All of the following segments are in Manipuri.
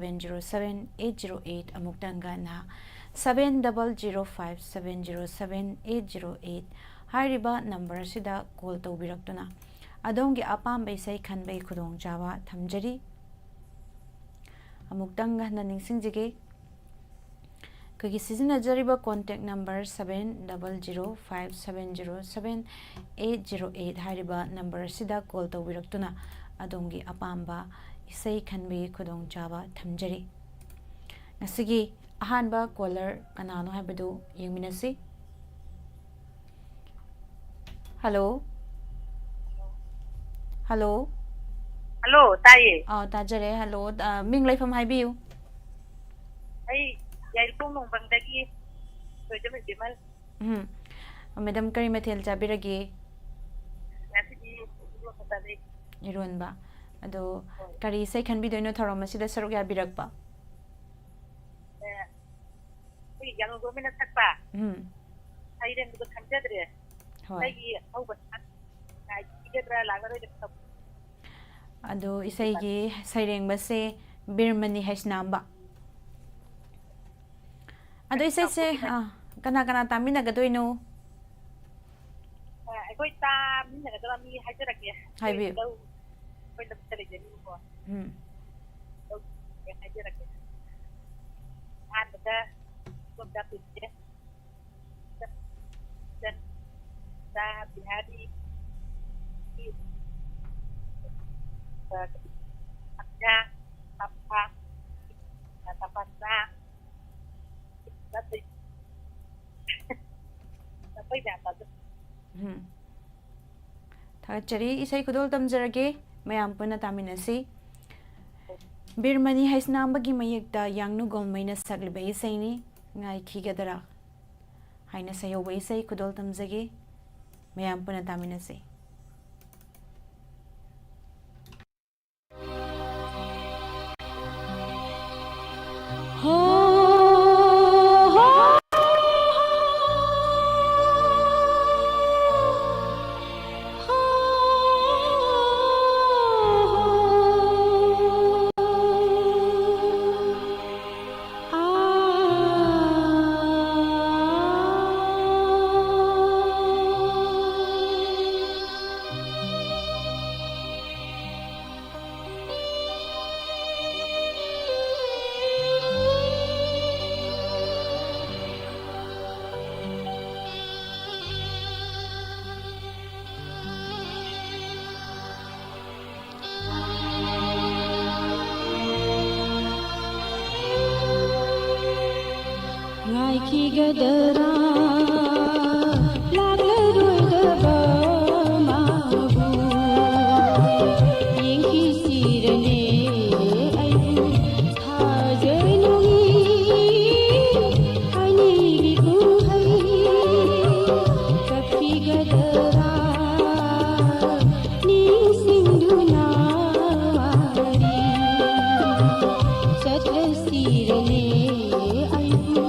707-808 amuktangana 7005-707-808 hairiba number sida call tawbiraktuna adongi apambai sai khanbai khudong jawa thamjari amuktangana ningsingjige kagi sizinajariba contact number 7005-707-808 hairiba number sida call tawbiraktuna adongi apamba isai khanbai khudong jawa thamjari ngasigi ahanba caller kanano haibadu yengminasi hello hello hello taye tajare hello ming laifam haibiu ai yailpung nongbangdagi soijam bimal madam kari mathel jabiragi ngasigi lokatari ironba ado kari sai khanbi doino thorom asida saruk ya birakpa yang gomina sakpa ai ren du khanjadre ai au ba ai idra lagaro de ado isai gi saireng base birmani hasnamba ado isai se kana kana tamina gadoino ai koi ta min na gadala mi hajarake haibi koi da tele jeni ko hajarake ada da putih dan da bihari aknya apa tapasa tapi data thachari isai khudol tamjarage mayam puna taminasi birmani haisnambagi mayekta yangnu golmaina sagliba isaini ngai khigadara haina sayoba isai khudol tamjage mayam puna taminasi gadara lagle roidaba mabu yengki sirane ayu thajainungi ani gigu hai kapi gadara ni sinduna wari satra sirane ayu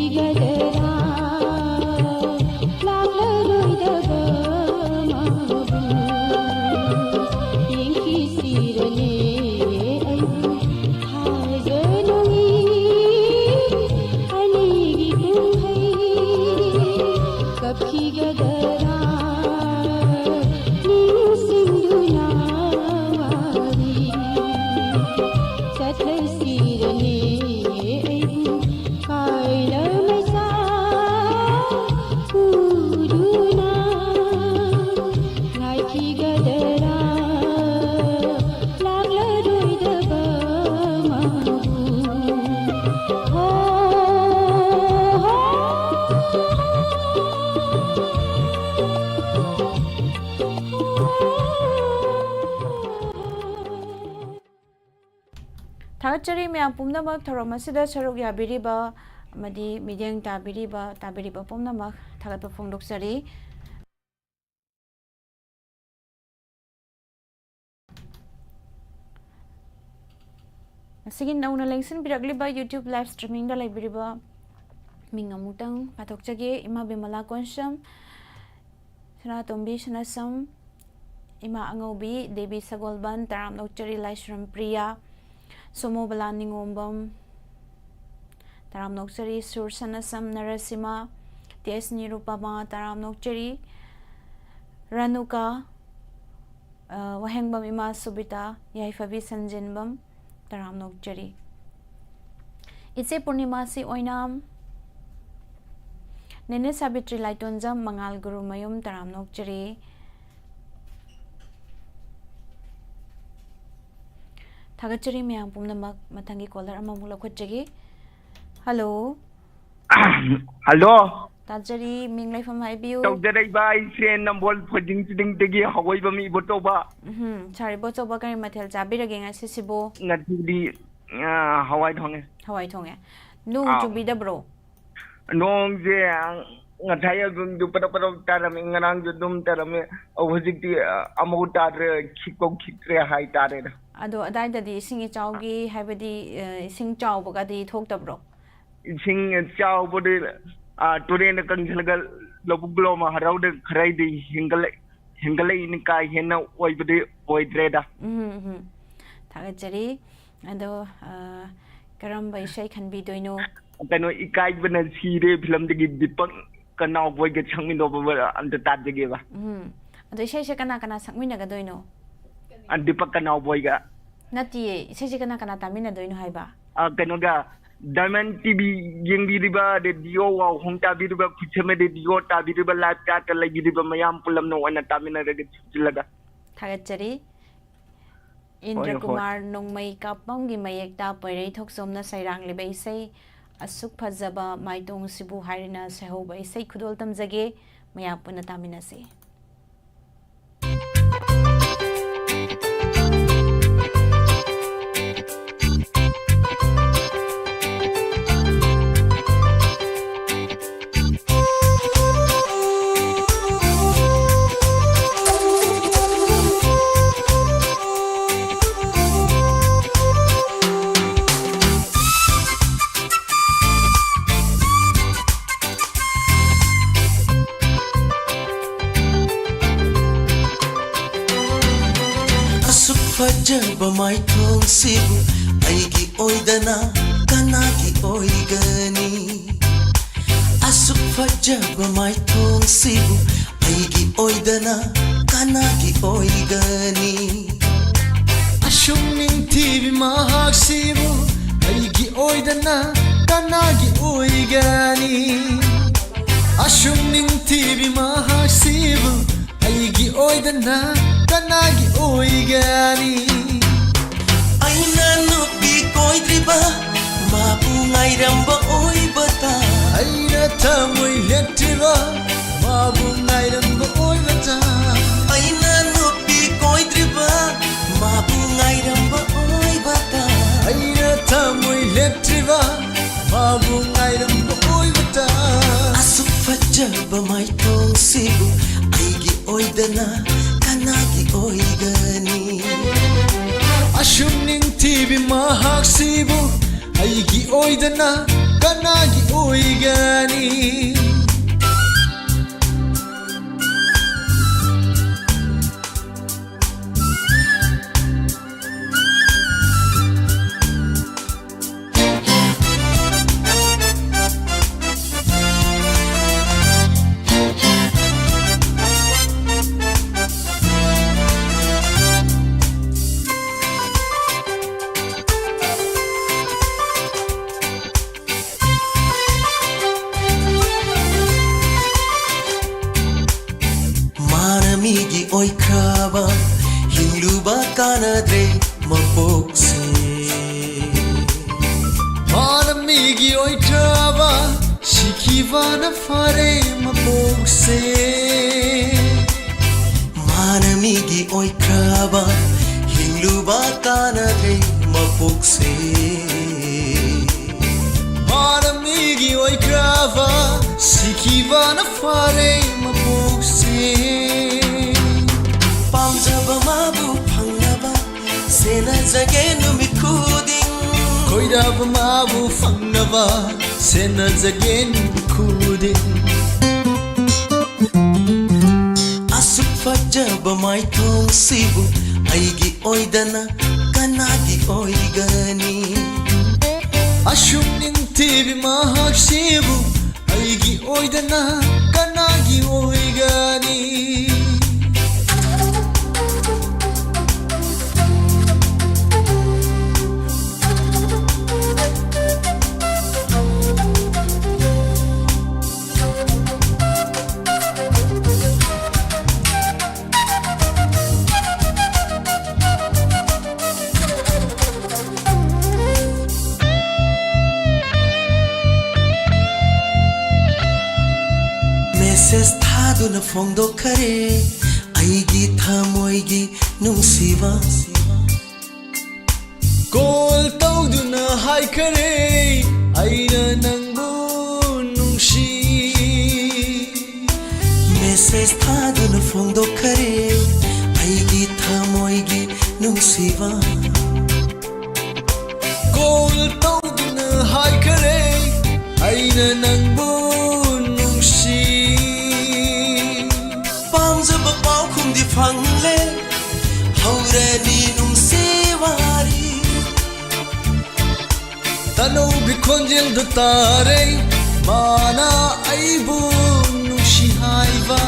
ꯀꯞꯈꯤꯒꯗꯔꯥ ꯂꯥꯛꯂꯔꯣꯏꯗꯕ ꯃꯥꯕꯨ ꯌꯦꯡꯈꯤꯁꯤꯔꯅꯦ ꯑꯩꯕꯨ ꯊꯥꯖꯅꯨꯉꯤ ꯑꯅꯤꯒꯤ ꯀꯨꯝꯍꯩ ꯀꯞꯈꯤꯒꯗꯔꯥ ꯅꯤꯡꯁꯤꯡꯗꯨꯅ ꯋꯥꯔꯤ ꯆꯠꯂꯁꯤꯔꯅꯦ ꯑꯩꯕꯨ ꯀꯥꯏꯅ ꯃꯩꯁꯥ ꯎꯗꯨꯅ ꯉꯥꯏꯈꯤꯒꯗꯔꯥ ꯂꯥꯛꯂꯔꯣꯏꯗꯕ ꯃꯥꯕꯨ ꯍꯣ ꯊꯥꯒꯠꯆꯔꯤ ꯃꯌꯥꯝ ꯄꯨꯝꯅꯃꯛ ꯊꯧꯔꯝ ꯑꯁꯤꯗ ꯁꯔꯨꯛ ꯌꯥꯕꯤꯔꯤꯕ ꯑꯃꯗꯤ ꯃꯤꯠꯌꯦꯡ ꯇꯥꯕꯤꯔꯤꯕ ꯄꯨꯝꯅꯃꯛ ꯊꯥꯒꯠꯄ ꯐꯣꯡꯗꯣꯛꯆꯔꯤ ꯉꯁꯤꯒꯤ ꯅꯧꯅ ꯂꯦꯡꯁꯤꯟꯕꯤꯔꯛꯂꯤꯕ ꯌꯨꯇ꯭ꯌꯨꯕ ꯂꯥꯏꯚ ꯁ꯭ꯇ꯭ꯔꯤꯃꯤꯡꯗ ꯂꯩꯕꯤꯔꯤꯕ ꯃꯤꯡ ꯑꯃꯨꯛꯇꯪ ꯄꯥꯊꯣꯛꯆꯒꯦ ꯏꯃꯥ ꯕꯤꯃꯂꯥ ꯀꯣꯟꯁꯝ ꯁꯅꯥꯇꯣꯝꯕꯤ ꯁꯅꯁꯝ ꯏꯃꯥ ꯑꯉꯧꯕꯤ ꯗꯦꯕꯤ ꯁꯒꯣꯜꯕꯟ ꯇꯔꯥꯝ ꯅꯣꯛꯆꯔꯤ ꯂꯥꯏꯁ꯭ꯔꯝ ꯄ꯭ꯔꯤꯌꯥ ꯁꯣꯃꯣꯕꯂꯥ ꯅꯤꯉꯣꯝꯕꯝ ꯇꯔꯥꯝ ꯅꯣꯛꯆꯔꯤ ꯁꯨꯔ ꯁꯅꯁꯝ ꯅꯔꯁꯤꯃꯥ ꯇꯦꯁ ꯅꯤꯔꯨꯄꯃꯥ ꯇꯔꯥꯝ ꯅꯣꯛꯆꯔꯤ ꯔꯥꯅꯨꯀꯥ ꯋꯥꯍꯦꯡꯕꯝ ꯏꯃꯥ ꯁꯨꯕꯤꯇꯥ ꯌꯥꯏꯐꯕꯤ ꯁꯟꯖꯤꯟꯕꯝ ꯇꯔꯥꯝ ꯅꯣꯛꯆꯔꯤ ꯏꯆꯦ ꯄꯨꯔꯅꯤꯃꯥꯁꯤ ꯑꯣꯏꯅꯥꯝ ꯅꯦꯅꯦ ꯁꯥꯕꯤꯇ꯭ꯔꯤ ꯂꯥꯏꯇꯣꯟꯖꯝ ꯃꯉꯥꯜ ꯒꯨꯔꯨꯃꯌꯨꯝ ꯇꯔꯥꯝ ꯅꯣꯛꯆꯔꯤ ꯊꯥꯒꯠꯆꯔꯤ ꯃꯌꯥꯝ ꯄꯨꯝꯅꯃꯛ ꯃꯊꯪꯒꯤ ꯀꯣꯂꯔ ꯑꯃꯃꯨꯛ ꯂꯧꯈꯠꯆꯒꯦ ꯍꯜꯂꯣ ꯍꯜꯂꯣ ꯇꯥꯖꯔꯤ ꯃꯤꯡ ꯂꯩꯐꯝ ꯍꯥꯏꯕꯤꯌꯨ ꯇꯧꯖꯔꯛꯏꯕ ꯑꯩꯁꯦ ꯅꯝꯕꯣꯜ ꯐꯣꯏꯖꯤꯡ ꯆꯤꯡꯗꯒꯤ ꯍꯋꯥꯏꯕ ꯃꯤ ꯏꯕꯣꯇꯧꯕ ꯁꯥꯔꯤꯕꯣ ꯑꯆꯧꯕ ꯀꯔꯤ ꯃꯊꯦꯜ ꯆꯥꯕꯤꯔꯒꯦ ꯉꯁꯤꯁꯤꯕꯨ ꯉꯁꯤꯗꯤ ꯍꯋꯥꯏ ꯊꯣꯡꯉꯦ ꯍꯋꯥꯏ ꯊꯣꯡꯉꯦ ꯅꯣꯡ ꯆꯨꯕꯤꯗꯕ꯭ꯔꯣ ꯅꯣꯡꯁꯦ ꯉꯁꯥꯏ ꯑꯗꯨꯝ ꯄꯔꯞ ꯄꯔꯞ ꯇꯥꯔꯝꯃꯤ ꯉꯔꯥꯡꯁꯨ ꯑꯗꯨꯝ ꯇꯥꯔꯝꯃꯤ ꯍꯧꯖꯤꯛꯇꯤ ꯑꯃꯨꯛ ꯇꯥꯗ꯭ꯔꯦ ꯈꯤꯛꯄꯧ ꯈꯤꯛꯇ꯭ꯔꯦ ꯍꯥꯏꯇꯥꯔꯦꯗ ꯑꯗꯣ ꯑꯗꯥꯏꯗꯗꯤ ꯏꯁꯤꯡ ꯏꯆꯥꯎꯒꯤ ꯍꯥꯏꯕꯗꯤ ꯏꯁꯤꯡ ꯆꯥꯎꯕꯒꯗꯤ ꯊꯣꯛꯇꯕ꯭ꯔꯣ ꯏꯁꯤꯡ ꯆꯥꯎꯕꯗꯤ ꯇꯨꯔꯦꯟꯗ ꯀꯪꯁꯤꯜꯂꯒ ꯂꯧꯕꯨꯛ ꯂꯣꯝ ꯍꯔꯥꯎꯗ ꯈꯔꯗꯤ ꯍꯦꯟꯒꯠꯂꯛꯏꯅꯤ ꯀꯥ ꯍꯦꯟꯅ ꯑꯣꯏꯕꯗꯤ ꯑꯣꯏꯗ꯭ꯔꯦꯗ ꯊꯥꯒꯠꯆꯔꯤ ꯑꯗꯣ ꯀꯔꯝꯕ ꯏꯁꯩ ꯈꯟꯕꯤꯗꯣꯏꯅꯣ ꯀꯩꯅꯣ ꯏꯀꯥꯏꯕꯅ ꯁꯤꯔꯦ ꯐꯤꯂꯝꯗꯒꯤ ꯗꯤꯄꯛ ꯀꯅꯥꯎꯕꯣꯏꯒ ꯁꯛꯃꯤꯟꯅꯕ ꯑꯝꯇ ꯇꯥꯖꯒꯦꯕ ꯑꯗꯣ ꯏꯁꯩꯁꯦ ꯀꯅꯥ ꯀꯅꯥ ꯁꯛꯃꯤꯟꯅꯒꯗꯣꯏꯅꯣ ꯗꯤꯄꯛ ꯀꯅꯥꯎꯕꯣꯏꯒ ꯅꯠꯇꯤꯌꯦ ꯏꯁꯩꯁꯦ ꯀꯅꯥ ꯀꯅꯥ ꯇꯥꯃꯤꯟꯅꯗꯣꯏꯅꯣ ꯍꯥꯏꯕ ꯀꯩꯅꯣꯒ ꯗꯥꯏꯃꯟ ꯇꯤꯚꯤ ꯌꯦꯡꯕꯤꯔꯤꯕ ꯔꯦꯗꯤꯑꯣ ꯋꯥꯎꯍꯣꯡ ꯇꯥꯕꯤꯔꯤꯕ ꯈꯨꯠꯁꯦꯝ ꯔꯦꯗꯤꯑꯣ ꯇꯥꯕꯤꯔꯤꯕ ꯂꯥꯏꯚ ꯆꯥꯠꯇ ꯂꯩꯕꯤꯔꯤꯕ ꯃꯌꯥꯝ ꯄꯨꯂꯞꯅ ꯑꯣꯏꯅ ꯇꯥꯃꯤꯟꯅꯔꯒ ꯁꯤꯜꯂꯒ ꯊꯥꯒꯠꯆꯔꯤ ꯍꯣꯏ ꯍꯣꯏ ꯏꯟꯗ꯭ꯔꯀꯨꯃꯥꯔ ꯅꯣꯡꯃꯩ ꯀꯥꯞꯄꯝꯒꯤ ꯃꯌꯦꯛꯇ ꯄꯣꯏꯔꯩ ꯊꯣꯛꯆꯣꯝꯅ ꯁꯩꯔꯥꯡꯂꯤꯕ ꯏꯁꯩ ꯑꯁꯨꯛ ꯐꯖꯕ ꯃꯥꯏꯇꯣꯡꯁꯤꯕꯨ ꯍꯥꯏꯔꯤꯅ ꯁꯩꯍꯧꯕ ꯏꯁꯩ ꯈꯨꯗꯣꯜ ꯇꯝꯖꯒꯦ ꯃꯌꯥꯝ ꯄꯨꯟꯅ ꯇꯥꯃꯤꯟꯅꯁꯤ फजब माइथों सिबु अईगी ओइदना कनागी ओइगनी असुक फजब माइथों सिबु अईगी ओइदना कनागी ओइगनी अशुम निंतीबि महाक सिबु अईगी ओइदना कनागी ओइगनी अशुम निंतीबि महाक सिबु अईगी ओइदना कनागी ओइगनी अइना नुपी कोइद्रिबा माबु ngairambo oibata अइना थमोइ लेट्रिबा माबु ngairambo oibata अइना नुपी कोइद्रिबा माबु ngairambo oibata अइना थमोइ लेट्रिबा माबु ngairambo oibata असुक फजब माइथों सिबु अईगी ओइदना कनागी ओइगनी अशुम निंतीबि महाक सिबु ꯑꯩꯒꯤ ꯑꯣꯏꯗꯅ ꯀꯅꯥꯒꯤ ꯑꯣꯏꯒꯅꯤ ꯃꯤꯒꯤ ꯑꯣꯏꯈ꯭ꯔꯕ ꯍꯤꯡꯂꯨꯕ ꯀꯥꯟꯅꯗ꯭ꯔꯦ ꯃꯄꯣꯛꯁꯦ ꯃꯥꯅ ꯃꯤꯒꯤ ꯑꯣꯏꯈ꯭ꯔꯕ ꯁꯤꯈꯤꯕꯅ ꯐꯔꯦ ꯃꯄꯣꯛꯁꯦ ꯃꯥꯅ ꯃꯤꯒꯤ ꯑꯣꯏꯈ꯭ꯔꯕ ꯍꯤꯡꯂꯨꯕ ꯀꯥꯟꯅꯗ꯭ꯔꯦ ꯃꯄꯣꯛꯁꯦ ꯃꯥꯅ ꯃꯤꯒꯤ ꯑꯣꯏꯈ꯭ꯔꯕ ꯁꯤꯈꯤꯕꯅ ꯐꯔꯦ ꯃꯄꯣꯛꯁꯦ ꯄꯥꯝꯖꯕ ꯃꯥꯕꯨ ꯐꯪꯅꯕ ꯁꯦꯟꯅꯖꯒꯦ ꯅꯨꯃꯤꯠ ꯈꯨꯗꯤꯡ ꯈꯣꯏꯗꯥꯕ ꯃꯥꯕꯨ ꯐꯪꯅꯕ ꯁꯦꯟꯅꯖꯒꯦ ꯅꯨꯃꯤꯠ ꯈꯨꯗꯤꯡ ꯑꯁꯨꯛ ꯐꯖꯕ ꯃꯥꯏꯊꯣꯡꯁꯤꯕꯨ ꯑꯩꯒꯤ ꯑꯣꯏꯗꯅ ꯀꯅꯥꯒꯤ ꯑꯣꯏꯒꯅꯤ ꯑꯁꯨꯛ ꯅꯤꯡꯊꯤꯕꯤ ꯃꯍꯥꯛꯁꯤꯕꯨ ꯑꯩꯒꯤ ꯑꯣꯏꯗꯅ ꯀꯅꯥꯒꯤ ꯑꯣꯏꯒꯅꯤ ꯃꯦꯁꯦꯖ ꯊꯥꯗꯨꯅ ꯐꯣꯡꯗꯣꯛꯈꯔꯦ ꯑꯩꯒꯤ ꯊꯃꯣꯏꯒꯤ ꯅꯨꯡꯁꯤꯕ ꯀꯣꯜ ꯇꯧꯗꯨꯅ ꯍꯥꯏꯈꯔꯦ ꯑꯩꯅ ꯅꯪꯕꯨ ꯅꯨꯡꯁꯤ ꯃꯦꯁꯦꯖ ꯊꯥꯗꯨꯅ ꯐꯣꯡꯗꯣꯛꯈꯔꯦ ꯑꯩꯒꯤ ꯊꯃꯣꯏꯒꯤ ꯅꯨꯡꯁꯤꯕ ꯀꯣꯜ ꯇꯧꯗꯨꯅ ꯍꯥꯏꯈꯔꯦ ꯑꯩꯅ ꯅꯪꯕꯨ ꯅꯨꯡꯁꯤ ꯄꯥꯝꯖꯕ ꯄꯥꯎꯈꯨꯝꯗꯤ ꯐꯪꯂꯦ ꯍꯧꯔꯅꯤ ꯅꯨꯡꯁꯤ ꯋꯥꯔꯤ ꯇꯅꯧꯒꯤ ꯈꯣꯟꯖꯦꯜꯗꯨ ꯇꯥꯔꯦ ꯃꯥꯅ ꯑꯩꯕꯨ ꯅꯨꯡꯁꯤ ꯍꯥꯏꯕ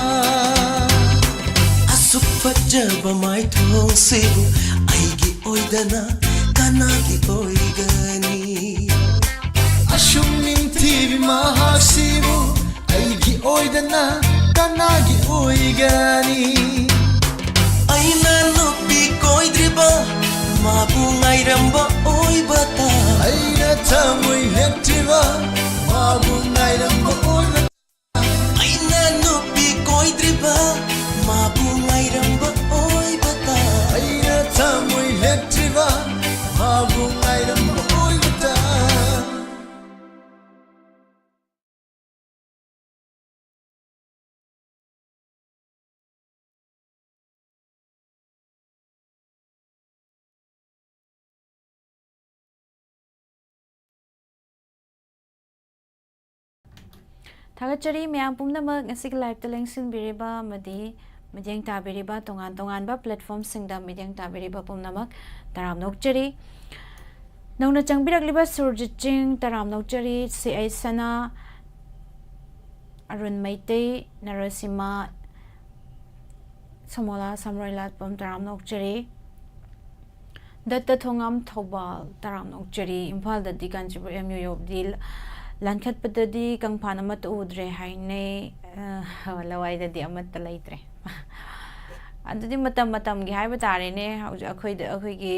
ꯑꯁꯨꯛ ꯐꯖꯕ ꯃꯥꯏꯊꯣꯡꯁꯤꯕꯨ ꯑꯩꯒꯤ ꯑꯣꯏꯗꯅ ꯀꯅꯥꯒꯤ ꯑꯣꯏꯒꯅꯤ ꯑꯁꯨꯛ ꯅꯤꯡꯊꯤꯕꯤ ꯃꯍꯥꯛꯁꯤꯕꯨ ꯑꯩꯒꯤ ꯑꯣꯏꯗꯅ ꯀꯅꯥꯒꯤ ꯑꯣꯏꯒꯅꯤ ꯑꯩꯅ ꯅꯨꯄꯤ ꯀꯣꯏꯗ꯭ꯔꯤꯕ ꯃꯥꯕꯨ ꯉꯥꯏꯔꯝꯕ ꯑꯣꯏꯕ ꯇꯥꯏ ꯑꯩꯅ ꯊꯃꯣꯏ ꯂꯦꯞꯇ꯭ꯔꯤꯕ ꯃꯥꯕꯨ ꯉꯥꯏꯔꯝꯕ ꯑꯣꯏꯕ ꯑꯩꯅ ꯅꯨꯄꯤ ꯀꯣꯏꯗ꯭ꯔꯤꯕ ꯃꯥꯕꯨ ꯉꯥꯏꯔꯝꯕ ꯑꯣꯏꯕ ꯇꯥꯏ ꯑꯩꯅ ꯊꯃꯣꯏ ꯂꯦꯞꯇ꯭ꯔꯤꯕ ꯃꯥꯕꯨ ꯉꯥꯏꯔꯝꯕ ꯑꯣꯏꯕ ꯇꯥꯏ ꯊꯥꯒꯠꯆꯔꯤ ꯃꯌꯥꯝ ꯄꯨꯝꯅꯃꯛ ꯉꯁꯤꯒꯤ ꯂꯥꯏꯚꯇ ꯂꯦꯡꯁꯤꯟꯕꯤꯔꯤꯕ ꯑꯃꯗꯤ ꯃꯤꯠꯌꯦꯡ ꯇꯥꯕꯤꯔꯤꯕ ꯇꯣꯉꯥꯟ ꯇꯣꯉꯥꯟꯕ ꯄ꯭ꯂꯦꯠꯐꯣꯝꯁꯤꯡꯗ ꯃꯤꯠꯌꯦꯡ ꯇꯥꯕꯤꯔꯤꯕ ꯄꯨꯝꯅꯃꯛ ꯇꯔꯥꯝ ꯅꯣꯛꯆꯔꯤ ꯅꯧꯅ ꯆꯪꯕꯤꯔꯛꯂꯤꯕ ꯁꯨꯔꯖꯤꯠ ꯆꯤꯡ ꯇꯔꯥꯝ ꯅꯣꯛꯆꯔꯤ ꯁꯤ ꯑꯩ ꯁꯅꯥ ꯑꯔꯨꯟ ꯃꯩꯇꯩ ꯅꯔꯁꯤꯃꯥ ꯁꯃꯣꯂꯥ ꯁꯝꯔꯣꯏꯂꯥꯠꯄꯝ ꯇꯔꯥꯝ ꯅꯣꯛꯆꯔꯤ ꯗꯠꯇ ꯊꯣꯉꯥꯝ ꯊꯧꯕꯥꯜ ꯇꯔꯥꯝ ꯅꯣꯛꯆꯔꯤ ꯏꯝꯐꯥꯜꯗꯗꯤ ꯀꯥꯟꯆꯤꯄꯨꯔ MU ꯌꯧꯕꯗꯤ ꯂꯥꯟꯈꯠꯄꯗꯗꯤ ꯀꯪꯐꯥꯟ ꯑꯃꯠꯇ ꯎꯗ꯭ꯔꯦ ꯍꯥꯏꯅꯩ ꯂꯋꯥꯏꯗꯗꯤ ꯑꯃꯠꯇ ꯂꯩꯇ꯭ꯔꯦ ꯑꯗꯨꯗꯤ ꯃꯇꯝ ꯃꯇꯝꯒꯤ ꯍꯥꯏꯕ ꯇꯥꯔꯦꯅꯦ ꯍꯧꯖꯤꯛ ꯑꯩꯈꯣꯏꯒꯤ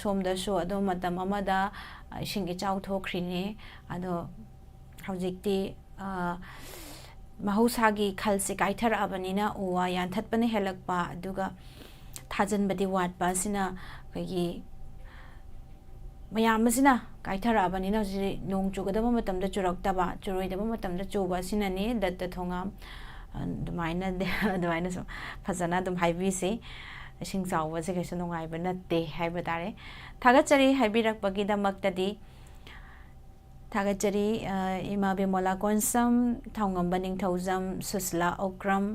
ꯁꯣꯝꯗꯁꯨ ꯑꯗꯨꯝ ꯃꯇꯝ ꯑꯃꯗ ꯏꯁꯤꯡ ꯏꯆꯥꯎ ꯊꯣꯛꯈ꯭ꯔꯤꯅꯦ ꯑꯗꯣ ꯍꯧꯖꯤꯛꯇꯤ ꯃꯍꯧꯁꯥꯒꯤ ꯈꯜꯁꯦ ꯀꯥꯏꯊꯔꯛꯑꯕꯅꯤꯅ ꯎ ꯋꯥ ꯌꯥꯟꯊꯠꯄꯅ ꯍꯦꯜꯂꯛꯄ ꯑꯗꯨꯒ ꯊꯥꯖꯟꯕꯗꯤ ꯋꯥꯠꯄ ꯑꯁꯤꯅ ꯑꯩꯈꯣꯏꯒꯤ ꯃꯌꯥꯝ ꯑꯁꯤꯅ ꯀꯥꯏꯊꯔꯛꯑꯕꯅꯤꯅ ꯍꯧꯖꯤꯛ ꯅꯣꯡ ꯆꯨꯒꯗꯕ ꯃꯇꯝꯗ ꯆꯨꯔꯛꯇꯕ ꯆꯨꯔꯣꯏꯗꯕ ꯃꯇꯝꯗ ꯆꯨꯕ ꯑꯁꯤꯅꯅꯤ ꯗꯠꯇ ꯊꯣꯉꯥꯝ ꯑꯗꯨꯃꯥꯏꯅ ꯁꯨꯝ ꯐꯖꯅ ꯑꯗꯨꯝ ꯍꯥꯏꯕꯤꯁꯤ ꯏꯁꯤꯡ ꯆꯥꯎꯕꯁꯦ ꯀꯩꯁꯨ ꯅꯨꯡꯉꯥꯏꯕ ꯅꯠꯇꯦ ꯍꯥꯏꯕ ꯇꯥꯔꯦ ꯊꯥꯒꯠꯆꯔꯤ ꯍꯥꯏꯕꯤꯔꯛꯄꯒꯤꯗꯃꯛꯇꯗꯤ थागतचरी इमा बेमोला कोनसम थाउंगंबा निंगथौजम सुसला ओक्रम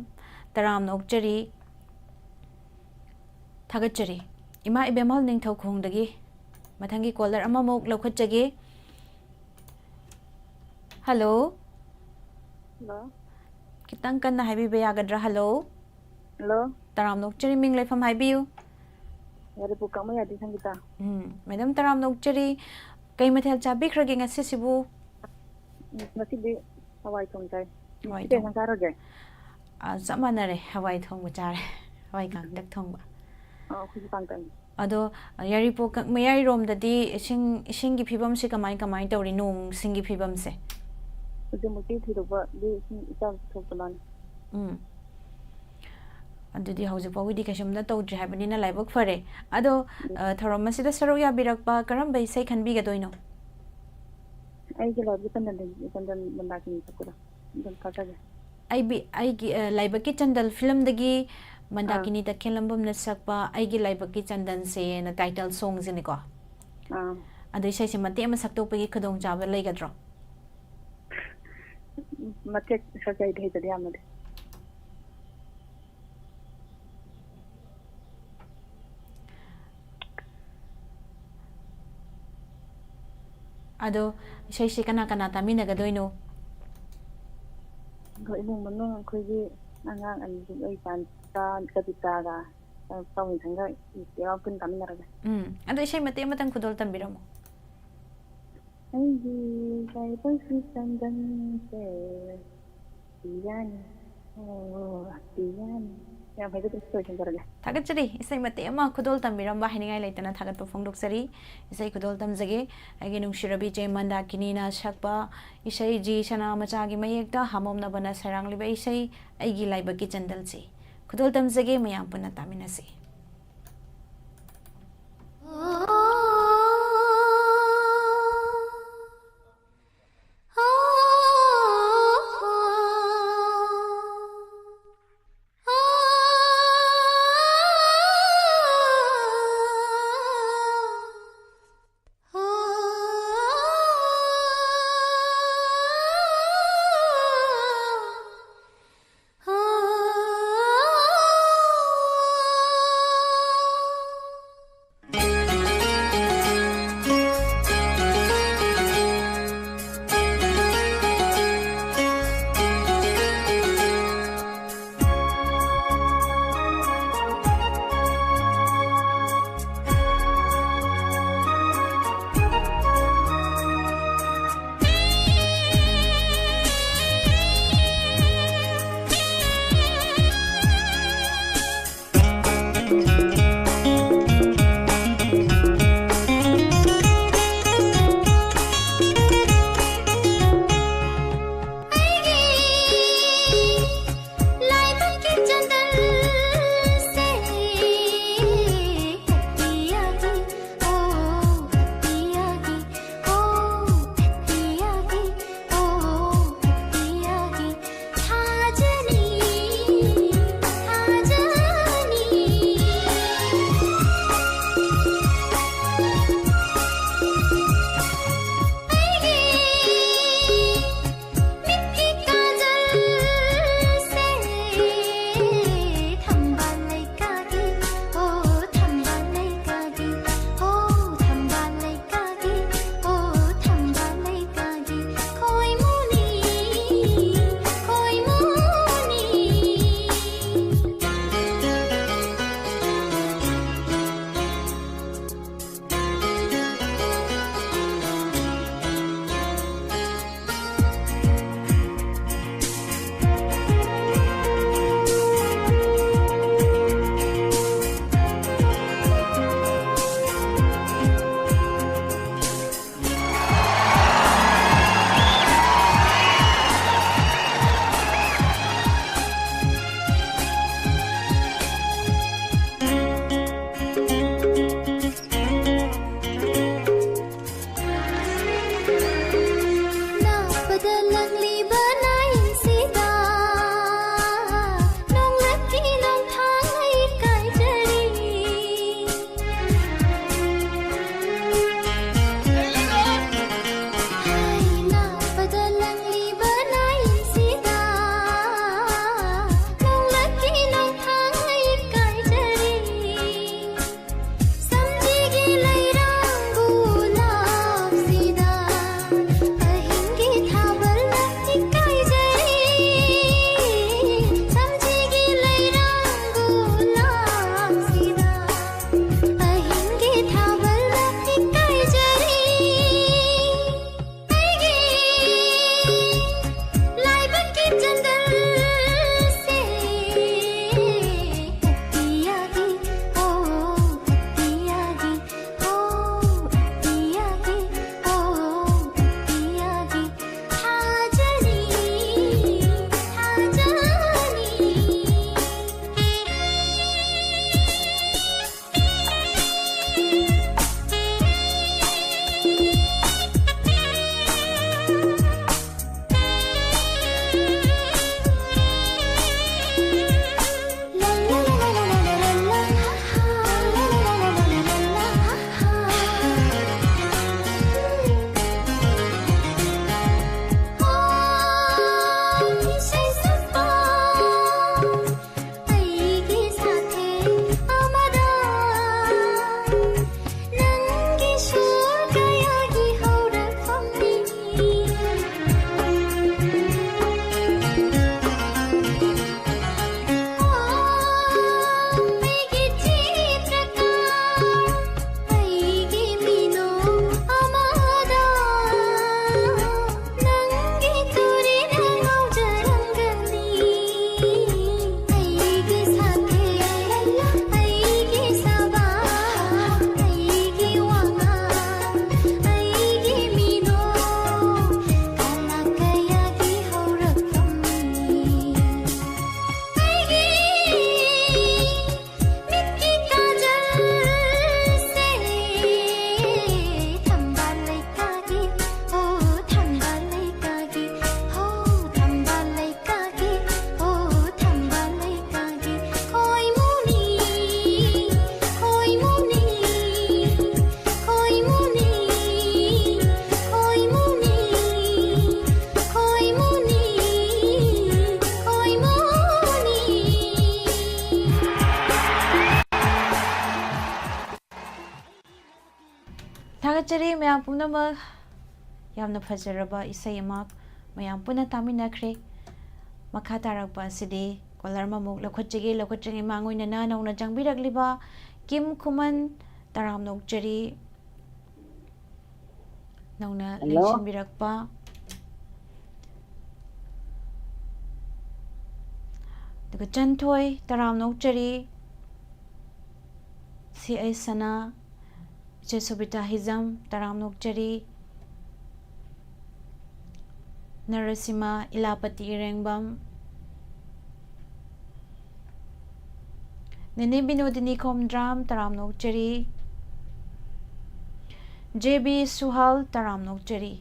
तराम नोकचरी थागतचरी इमा इबेमल निंगथौ खोंगदगी मथंगी कॉलर अममोक लौखतजगे हेलो हेलो कितंग कन्ना हाइबीबे यागद्रा हेलो हेलो तराम नोकचरी मिंग लेफम हाइबियु यारे पुका मैं यादी संगीता मैडम तराम नोकचरी कई मथेल चाबिख्रगे ngasibu ngasibi hawai thong chai hawai ke sang karo ge zamanare hawai thong chare hawai kang dak thong ba khu pang kan ado yari po kang mayari rom dadi ising gi phibam se kamai tawri nong sing gi phibam se udemuti thiroba di ita thoklan adudi hauji pawidi kashamna tawdri habanina laibok fare ado thorom masida saru ya birakpa karam bai sai khanbi ga doino ai ge labi kandan bandakin sakura dan kata ge ai gi laibaki chandal film dagi mandakini ta khelambam na sakpa ai gi laibaki chandan se na title song zini ko ado sai se mate ma sakto pagi khadong jaba laigadro mate sajai de de amade ado sai se kana tamina ga doino ko imong mano khoigi angang an ai pan ta kapita ga tawin thanga ya pun tamina ra ado sai mate matang khudol tambiramo ai gi sai pasi sandan se tiyan tiyan ya bhai to story chara ga थागतचरी इसै मते अमा खुदोल तमिरम बाहिनिङाइ लैतना थागत फोंदोक्सरी इसै खुदोल तमजगे आगे नुंगशिरबी जय मंदाकिनीना सकपा इसै जी सना मचागी मयेक्ता हामोमना बना सरांगलिबा इसै आइगी लाइबकी चंदलसी खुदोल तमजगे मयाम पुना तामिनसी ꯃꯌꯥꯝ ꯄꯨꯝꯅꯃꯛ ꯌꯥꯝꯅ ꯐꯖꯔꯕ ꯏꯁꯩ ꯑꯃ ꯃꯌꯥꯝ ꯄꯨꯟꯅ ꯇꯥꯃꯤꯟꯅꯈ꯭ꯔꯦ ꯃꯈꯥ ꯇꯥꯔꯛꯄ ꯑꯁꯤꯗꯤ ꯀꯣꯂꯔ ꯑꯃꯃꯨꯛ ꯂꯧꯈꯠꯆꯒꯦ ꯃꯥꯡ ꯑꯣꯏꯅꯅ ꯅꯧꯅ ꯆꯪꯕꯤꯔꯛꯂꯤꯕ ꯀꯤꯝ ꯈꯨꯃꯟ ꯇꯔꯥꯝ ꯅꯣꯛꯆꯔꯤ ꯅꯧꯅ ꯂꯦꯡꯁꯤꯟꯕꯤꯔꯛꯄ ꯑꯗꯨꯒ ꯆꯟꯊꯣꯏ ꯇꯔꯥꯝ ꯅꯣꯛꯆꯔꯤ ꯁꯤ ꯑꯩ ꯁꯅꯥ ꯏꯆꯦ ꯁꯨꯕꯤꯇꯥ ꯍꯤꯖꯝ ꯇꯔꯥꯝ ꯅꯣꯛꯆꯔꯤ ꯅꯔꯁꯤꯃꯥ ꯏꯂꯥꯄꯇꯤ ꯏꯔꯦꯡꯕꯝ ꯅꯦꯅꯦ ꯕꯤꯅꯣꯗꯤꯅꯤ ꯈꯣꯝꯗ꯭ꯔꯥꯝ ꯇꯔꯥꯝ ꯅꯣꯛꯆꯔꯤ JB ꯁꯨꯍꯜ ꯇꯔꯥꯝ ꯅꯣꯛꯆꯔꯤ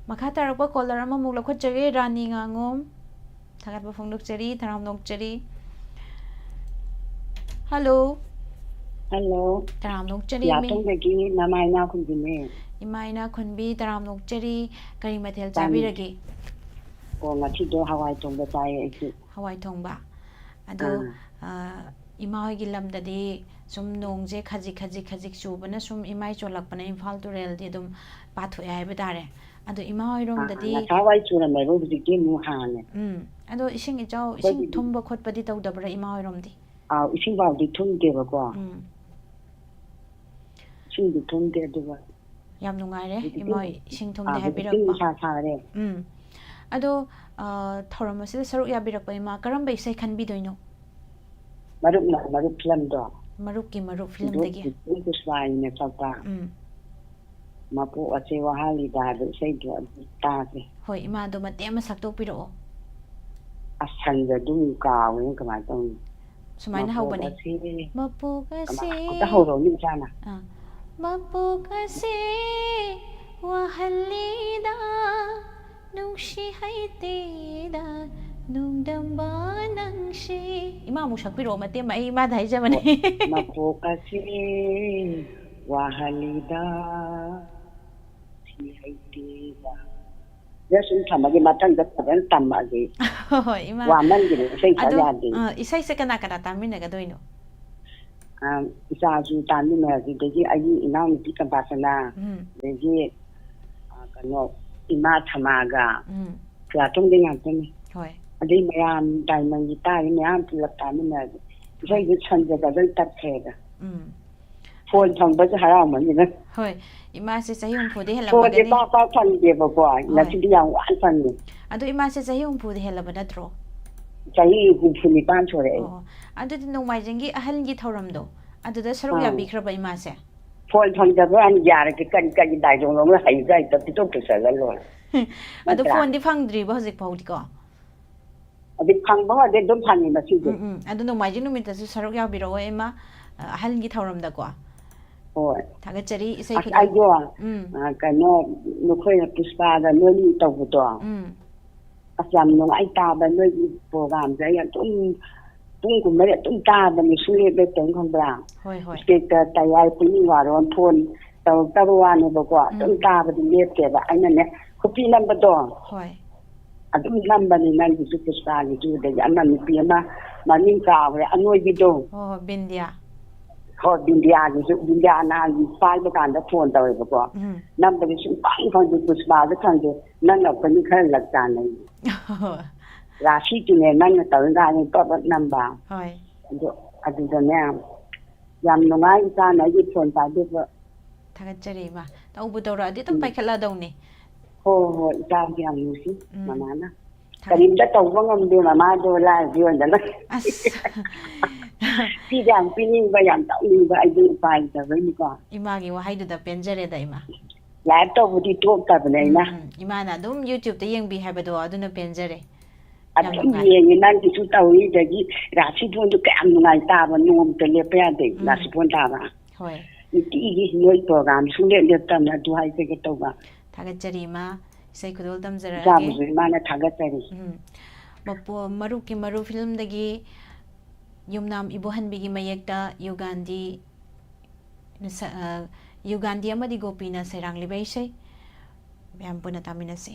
ꯃꯈꯥ ꯇꯥꯔꯛꯄ ꯀꯣꯂꯔ ꯑꯃꯃꯨꯛ ꯂꯧꯈꯠꯆꯒꯦ ꯔꯥꯅꯤ ꯉꯥꯉꯣꯝ ꯊꯥꯒꯠꯄ ꯐꯣꯡꯗꯣꯛꯆꯔꯤ ꯇꯔꯥꯝ ꯅꯣꯛꯆꯔꯤ ꯍꯜꯂꯣ ꯍꯜꯂꯣ ꯇꯔꯥꯝ ꯅꯣꯛꯆꯔꯤ ꯌꯥꯇꯣꯡꯗꯒꯤ ꯅꯃꯥꯏꯅꯥ ꯈꯨꯟꯕꯤꯅꯦ ꯏꯃꯥ ꯏꯅꯥ ꯈꯨꯟꯕꯤ ꯇꯔꯥꯝ ꯅꯣꯛꯆꯔꯤ ꯀꯔꯤ ꯃꯊꯦꯜ ꯇꯥꯅꯤ ꯆꯥꯕꯤꯔꯒꯦ ꯉꯁꯤꯗꯣ ꯍꯋꯥꯏ ꯊꯣꯡꯕ ꯆꯥꯏ ꯑꯩꯁꯨ ꯍꯋꯥꯏ ꯊꯣꯡꯕ ꯑꯗꯣ ꯏꯃꯥ ꯍꯣꯏꯒꯤ ꯂꯝꯗꯗꯤ ꯁꯨꯝ ꯅꯣꯡꯁꯦ ꯈꯖꯤꯛ ꯆꯨꯕꯅ ꯁꯨꯝ ꯏꯃꯥꯏ ꯆꯣꯜꯂꯛꯄꯅ ꯏꯝꯐꯥꯜ ꯇꯨꯔꯦꯜꯗꯤ ꯑꯗꯨꯝ ꯄꯥꯊꯣꯛꯑꯦ ꯍꯥꯏꯕ ꯇꯥꯔꯦ ꯑꯗꯣ ꯏꯃꯥ ꯍꯣꯏꯔꯣꯝꯗꯗꯤ ꯉꯁꯥꯏꯋꯥꯏ ꯆꯨꯔꯝꯃꯦꯕ ꯍꯧꯖꯤꯛꯇꯤ ꯑꯃꯨꯛ ꯍꯥꯡꯉꯦ ꯑꯗꯣ ꯏꯁꯤꯡ ꯏꯆꯥꯎ ꯏꯁꯤꯡ ꯑꯩꯈꯣꯏꯒꯤꯗꯤ ꯊꯨꯝꯕ ꯈꯣꯠꯄꯗꯤ ꯇꯧꯗꯕ꯭ꯔꯥ ꯏꯃꯥ ꯍꯣꯏꯔꯣꯝꯗꯤ ꯏꯁꯤꯡ ꯐꯥꯎꯗꯤ ꯊꯨꯝꯗꯦꯕꯀꯣ ꯏꯁꯤꯡꯗꯤ ꯊꯨꯝꯗꯦ ꯑꯗꯨꯒ ꯌꯥꯝ ꯅꯨꯡꯉꯥꯏꯔꯦ ꯍꯧꯖꯤꯛꯇꯤ ꯏꯃꯥ ꯏꯁꯤꯡ ꯊꯨꯝꯗꯦ ꯍꯧꯖꯤꯛꯇꯤ ꯍꯥꯏꯕꯤꯔꯛꯄ ꯅꯨꯡꯁꯥ ꯁꯥꯔꯦ ꯑꯗꯣ ꯊꯧꯔꯝ ꯑꯁꯤꯗ ꯁꯔꯨꯛ ꯌꯥꯕꯤꯔꯛꯄ ꯏꯃꯥ ꯀꯔꯝꯕ ꯏꯁꯩ ꯈꯟꯕꯤꯗꯣꯏꯅꯣ ꯃꯔꯨꯞ ꯐꯤꯂꯝꯗꯣ ꯃꯔꯨꯞꯀꯤ ꯃꯔꯨꯞ ꯐꯤꯂꯝꯗꯒꯤ ꯄꯨꯁꯄꯥꯅꯤꯅ ꯁꯛꯄ ꯃꯄꯣꯛ ꯑꯁꯦ ꯋꯥꯍꯜꯂꯤꯗ ꯍꯥꯏꯕ ꯏꯁꯩꯗꯣ ꯑꯗꯨ ꯇꯥꯁꯦ ꯍꯣꯏ ꯏꯃꯥꯗꯣ ꯃꯇꯦꯛ ꯑꯃ ꯁꯛꯇꯣꯛꯄꯤꯔꯛꯑꯣ ꯑꯁꯪꯗ ꯑꯗꯨꯝ ꯀꯥꯎꯋꯦ ꯀꯃꯥꯏꯅ ꯇꯧꯅꯤ ꯁꯨꯃꯥꯏꯅ ꯍꯧꯕꯅꯤ ꯃꯄꯣꯛ ꯑꯁꯦ ꯑꯝꯇ ꯍꯧꯔꯛꯎꯅꯦ ꯏꯆꯥꯅ ꯃꯄꯣꯛ ꯑꯁꯦ ꯋꯥꯍꯜꯂꯤꯗ ꯅꯨꯡꯁꯤ ꯍꯩꯇꯦꯗ ꯅꯨꯡꯗꯝꯕ ꯅꯪꯁꯤ ꯏꯃꯥ ꯑꯃꯨꯛ ꯁꯛꯄꯤꯔꯛꯑꯣ ꯃꯇꯦꯛ ꯑꯃ ꯑꯩ ꯏꯃꯥꯗ ꯍꯥꯏꯖꯕꯅꯦ ꯃꯄꯣꯛ ꯑꯁꯦ ꯋꯥꯍꯜꯂꯤꯗ ꯁꯤ ꯍꯩꯇꯦꯗ ꯁꯨꯝ ꯊꯝꯃꯒꯦ ꯃꯊꯪꯗ ꯐꯖꯅ ꯇꯝꯃꯒꯦ ꯍꯣꯏ ꯏꯃꯥ ꯋꯥꯃꯟꯒꯤꯔꯦ ꯏꯁꯩ ꯁꯛ ꯑꯗꯣ ꯌꯥꯗꯦ ꯏꯁꯩꯁꯦ ꯀꯅꯥ ꯇꯥꯃꯤꯟꯅꯒꯗꯣꯏꯅꯣ ꯏꯆꯥꯁꯨ ꯇꯥꯃꯤꯟꯅꯔꯁꯤ ꯑꯗꯒꯤ ꯑꯩꯒꯤ ꯏꯅꯥꯎꯅꯨꯄꯤ ꯀꯝꯄꯥꯁꯅꯥ ꯑꯗꯒꯤ ꯀꯩꯅꯣ ꯏꯃꯥ ꯊꯃꯥꯒ ꯌꯥꯇꯣꯡꯗꯩ ꯉꯥꯛꯇꯅꯤ ꯍꯣꯏ ꯑꯗꯩ ꯃꯌꯥꯝ ꯗꯥꯏꯃꯟꯒꯤ ꯇꯥꯔꯤ ꯃꯌꯥꯝ ꯄꯨꯂꯞ ꯇꯥꯃꯤꯟꯅꯔꯁꯤ ꯏꯁꯩꯁꯨ ꯁꯟꯖꯗꯕꯩ ꯇꯠꯈ꯭ꯔꯦꯗ ꯐꯣꯟ ꯐꯪꯕꯁꯨ ꯍꯔꯥꯎꯃꯟꯗꯅ ꯍꯣꯏ ꯏꯃꯥꯁꯦ ꯆꯍꯤ ꯍꯨꯝꯐꯨꯗꯤ ꯐꯣꯟꯁꯦ ꯍꯦꯜꯂꯝꯃꯒꯅꯤ ꯄꯥꯛ ꯐꯪꯗꯦꯕꯀꯣ ꯉꯁꯤꯗꯤ ꯌꯥꯝ ꯋꯥꯅ ꯐꯪꯉꯦ ꯑꯗꯣ ꯏꯃꯥꯁꯦ ꯆꯍꯤ ꯍꯨꯝꯐꯨꯗꯤ ꯍꯦꯜꯂꯕ ꯅꯠꯇ꯭ꯔꯣ ꯆꯍꯤ 64 ꯁꯨꯔꯦ ꯑꯩ ꯑꯗꯨꯗꯤ ꯅꯣꯡꯃꯥꯏꯖꯤꯡꯒꯤ ꯑꯍꯜꯒꯤ ꯊꯧꯔꯝꯗꯣ ꯑꯗꯨꯗ ꯁꯔꯨꯛ ꯌꯥꯕꯤꯈ꯭ꯔꯕ ꯏꯃꯥꯁꯦ ꯐꯣꯟ ꯐꯪꯗꯕ ꯌꯥꯔꯒꯦ ꯀꯔꯤ ꯗꯥꯏꯂꯣꯒ ꯑꯃ ꯍꯩꯕ꯭ꯔꯥ ꯍꯩꯇ ꯄꯤꯊꯣꯛ ꯄꯤꯁꯜꯂ ꯂꯣꯏꯔꯦ ꯑꯗꯣ ꯐꯣꯟꯗꯤ ꯐꯪꯗ꯭ꯔꯤꯕ ꯍꯧꯖꯤꯛ ꯐꯥꯎꯗꯤꯀꯣ ꯑꯗꯩ ꯐꯪꯕ ꯉꯗꯤ ꯑꯗꯨꯝ ꯐꯪꯉꯤ ꯃꯁꯤꯗꯤ ꯑꯗꯨ ꯅꯣꯡꯃꯥꯏꯖꯤꯡ ꯅꯨꯃꯤꯠꯇꯁꯨ ꯁꯔꯨꯛ ꯌꯥꯕꯤꯔꯛꯑꯣ ꯏꯃꯥ ꯑꯍꯜꯒꯤ ꯊꯧꯔꯝꯗꯀꯣ ꯍꯣꯏ ꯊꯥꯒꯠꯆꯔꯤ ꯏꯁꯩ ꯑꯁ ꯈꯨꯗꯣꯡ ꯑꯩꯗꯣ ꯀꯩꯅꯣ ꯅꯈꯣꯏꯅ ꯄꯨꯁꯄꯥꯗ ꯅꯣꯏꯅꯤ ꯇꯧꯕꯗꯣ ꯑꯁ ꯌꯥꯝ ꯅꯨꯡꯉꯥꯏ ꯇꯥꯕ ꯅꯣꯏꯒꯤ ꯄ꯭ꯔꯣꯒꯥꯝꯁꯦ ꯑꯩ ꯑꯗꯨꯝ ꯄꯨꯡ ꯀꯨꯟꯃꯔꯤ ꯑꯗꯨꯝ ꯇꯥꯕꯅꯤ ꯁꯨꯡꯂꯦꯞ ꯂꯦꯞꯇꯕ ꯈꯪꯕ꯭ꯔꯥ ꯍꯣꯏ ꯏꯁꯄꯦꯛꯇꯔ ꯇꯌꯥꯏ ꯄꯨꯛꯅꯤꯡ ꯋꯥꯔꯣꯟ ꯐꯣꯟ ꯇꯧꯔꯛꯇꯕ ꯋꯥꯅꯦꯕꯀꯣ ꯑꯗꯨꯝ ꯇꯥꯕꯗꯤ ꯂꯦꯞꯇꯦꯕ ꯑꯩꯅꯅꯦ ꯈꯨꯄꯤ ꯅꯝꯕꯗꯣ ꯍꯣꯏ ꯑꯗꯨꯝ ꯅꯝꯕꯅꯤ ꯅꯪꯒꯤꯁꯨ ꯄꯨꯁꯄꯥꯒꯤꯁꯨ ꯑꯗꯒꯤ ꯑꯃ ꯅꯨꯄꯤ ꯑꯃ ꯃꯃꯤꯡ ꯀꯥꯎꯈ꯭ꯔꯦ ꯑꯅꯣꯏꯕꯤꯗꯣ ꯍꯣꯏ ꯕꯤꯟꯗꯤꯌꯥ ꯍꯣꯏ ꯕꯤꯟꯗꯤꯌꯥꯒꯤꯁꯨ ꯕꯤꯟꯗꯤꯌꯥꯅ ꯄꯥꯏꯕ ꯀꯥꯟꯗ ꯐꯣꯟ ꯇꯧꯋꯦꯕꯀꯣ ꯅꯝꯕꯗꯤ ꯁꯨꯡ ꯐꯪꯗꯦ ꯄꯨꯁꯄꯥꯗ ꯐꯪꯗꯦ ꯅꯪ ꯑꯩꯈꯣꯏꯅꯤ ꯈꯔ ꯂꯛ ꯆꯥꯟꯅꯩ ꯔꯥꯁꯤꯗꯨꯅꯦ ꯅꯪꯅ ꯇꯧꯔꯤꯀꯥꯟꯗ ꯄꯕꯠ ꯅꯝꯕ ꯑꯗꯨꯗꯅꯦ ꯌꯥꯝ ꯅꯨꯡꯉꯥꯏ ꯏꯆꯥꯅ ꯑꯩꯒꯤ ꯐꯣꯟ ꯄꯥꯏꯗꯣꯛꯄ ꯊꯥꯒꯠꯆꯔꯤ ꯏꯃꯥ ꯇꯧꯕꯨ ꯇꯧꯔꯛꯑꯗꯤ ꯑꯗꯨꯝ ꯄꯥꯏꯈꯠꯂꯗꯧꯅꯤ ꯍꯣꯏ ꯏꯆꯥꯁꯤ ꯌꯥꯝ ꯅꯨꯡꯁꯤ ꯃꯃꯥꯅ ꯀꯔꯤꯝꯇ ꯇꯧꯕ ꯉꯝꯗꯦ ꯃꯃꯥꯗꯣ ꯂꯥꯏꯔꯕꯤ ꯑꯣꯏꯗꯅ ꯁꯤꯗꯤ ꯌꯥꯝ ꯄꯤꯅꯤꯡꯕ ꯌꯥꯝ ꯇꯧꯅꯤꯡꯕ ꯑꯩꯗꯤ ꯎꯄꯥꯏ ꯂꯩꯇꯕꯩꯅꯤꯀꯣ ꯏꯃꯥꯒꯤ ꯋꯥꯍꯩꯗꯨꯗ ꯄꯦꯟꯖꯔꯦꯗ ꯏꯃꯥ ꯂꯥꯏꯚ ꯇꯧꯕꯗꯤ ꯇꯣꯛꯇꯕꯅꯦ ꯑꯩꯅ ꯏꯃꯥꯅ ꯑꯗꯨꯝ ꯌꯨꯇ꯭ꯌꯨꯕꯇ ꯌꯦꯡꯕꯤ ꯍꯥꯏꯕꯗꯣ ꯑꯗꯨꯅ ꯄꯦꯟꯖꯔꯦ ꯑꯗꯨꯝ ꯌꯦꯡꯉꯤ ꯅꯪꯒꯤꯁꯨ ꯇꯧꯏ ꯑꯗꯒꯤ ꯔꯥꯁꯤꯐꯣꯟꯗꯨ ꯀꯌꯥꯝ ꯅꯨꯡꯉꯥꯏ ꯇꯥꯕ ꯅꯣꯡꯃꯇ ꯂꯦꯞꯄ ꯌꯥꯗꯦ ꯔꯥꯁꯤꯐꯣꯟ ꯇꯥꯕ ꯅꯨꯡꯇꯤꯒꯤ ꯅꯣꯏ ꯄ꯭ꯔꯣꯒꯥꯝ ꯁꯨꯡꯂꯦꯞ ꯂꯦꯞꯇꯕꯅ ꯑꯗꯨ ꯍꯥꯏꯖꯒꯦ ꯇꯧꯕ ꯊꯥꯒꯠꯆꯔꯤ ꯏꯃꯥ ꯏꯁꯩ ꯈꯨꯗꯣꯜ ꯇꯝꯖꯔꯛꯑꯒꯦ ꯏꯆꯥꯕꯨꯁꯨ ꯏꯃꯥꯅ ꯊꯥꯒꯠꯆꯔꯤ ꯃꯔꯨꯞꯀꯤ ꯃꯔꯨ ꯐꯤꯂꯝꯗꯒꯤ ꯌꯨꯝꯅꯥꯝ ꯏꯕꯣꯍꯟꯕꯤꯒꯤ ꯃꯌꯦꯛꯇ ꯌꯨꯒꯥꯟꯙꯤ ꯑꯃꯗꯤ ꯒꯣꯄꯤꯅ ꯁꯩꯔꯥꯡꯂꯤꯕ ꯏꯁꯩ ꯃꯌꯥꯝ ꯄꯨꯟꯅ ꯇꯥꯃꯤꯟꯅꯁꯤ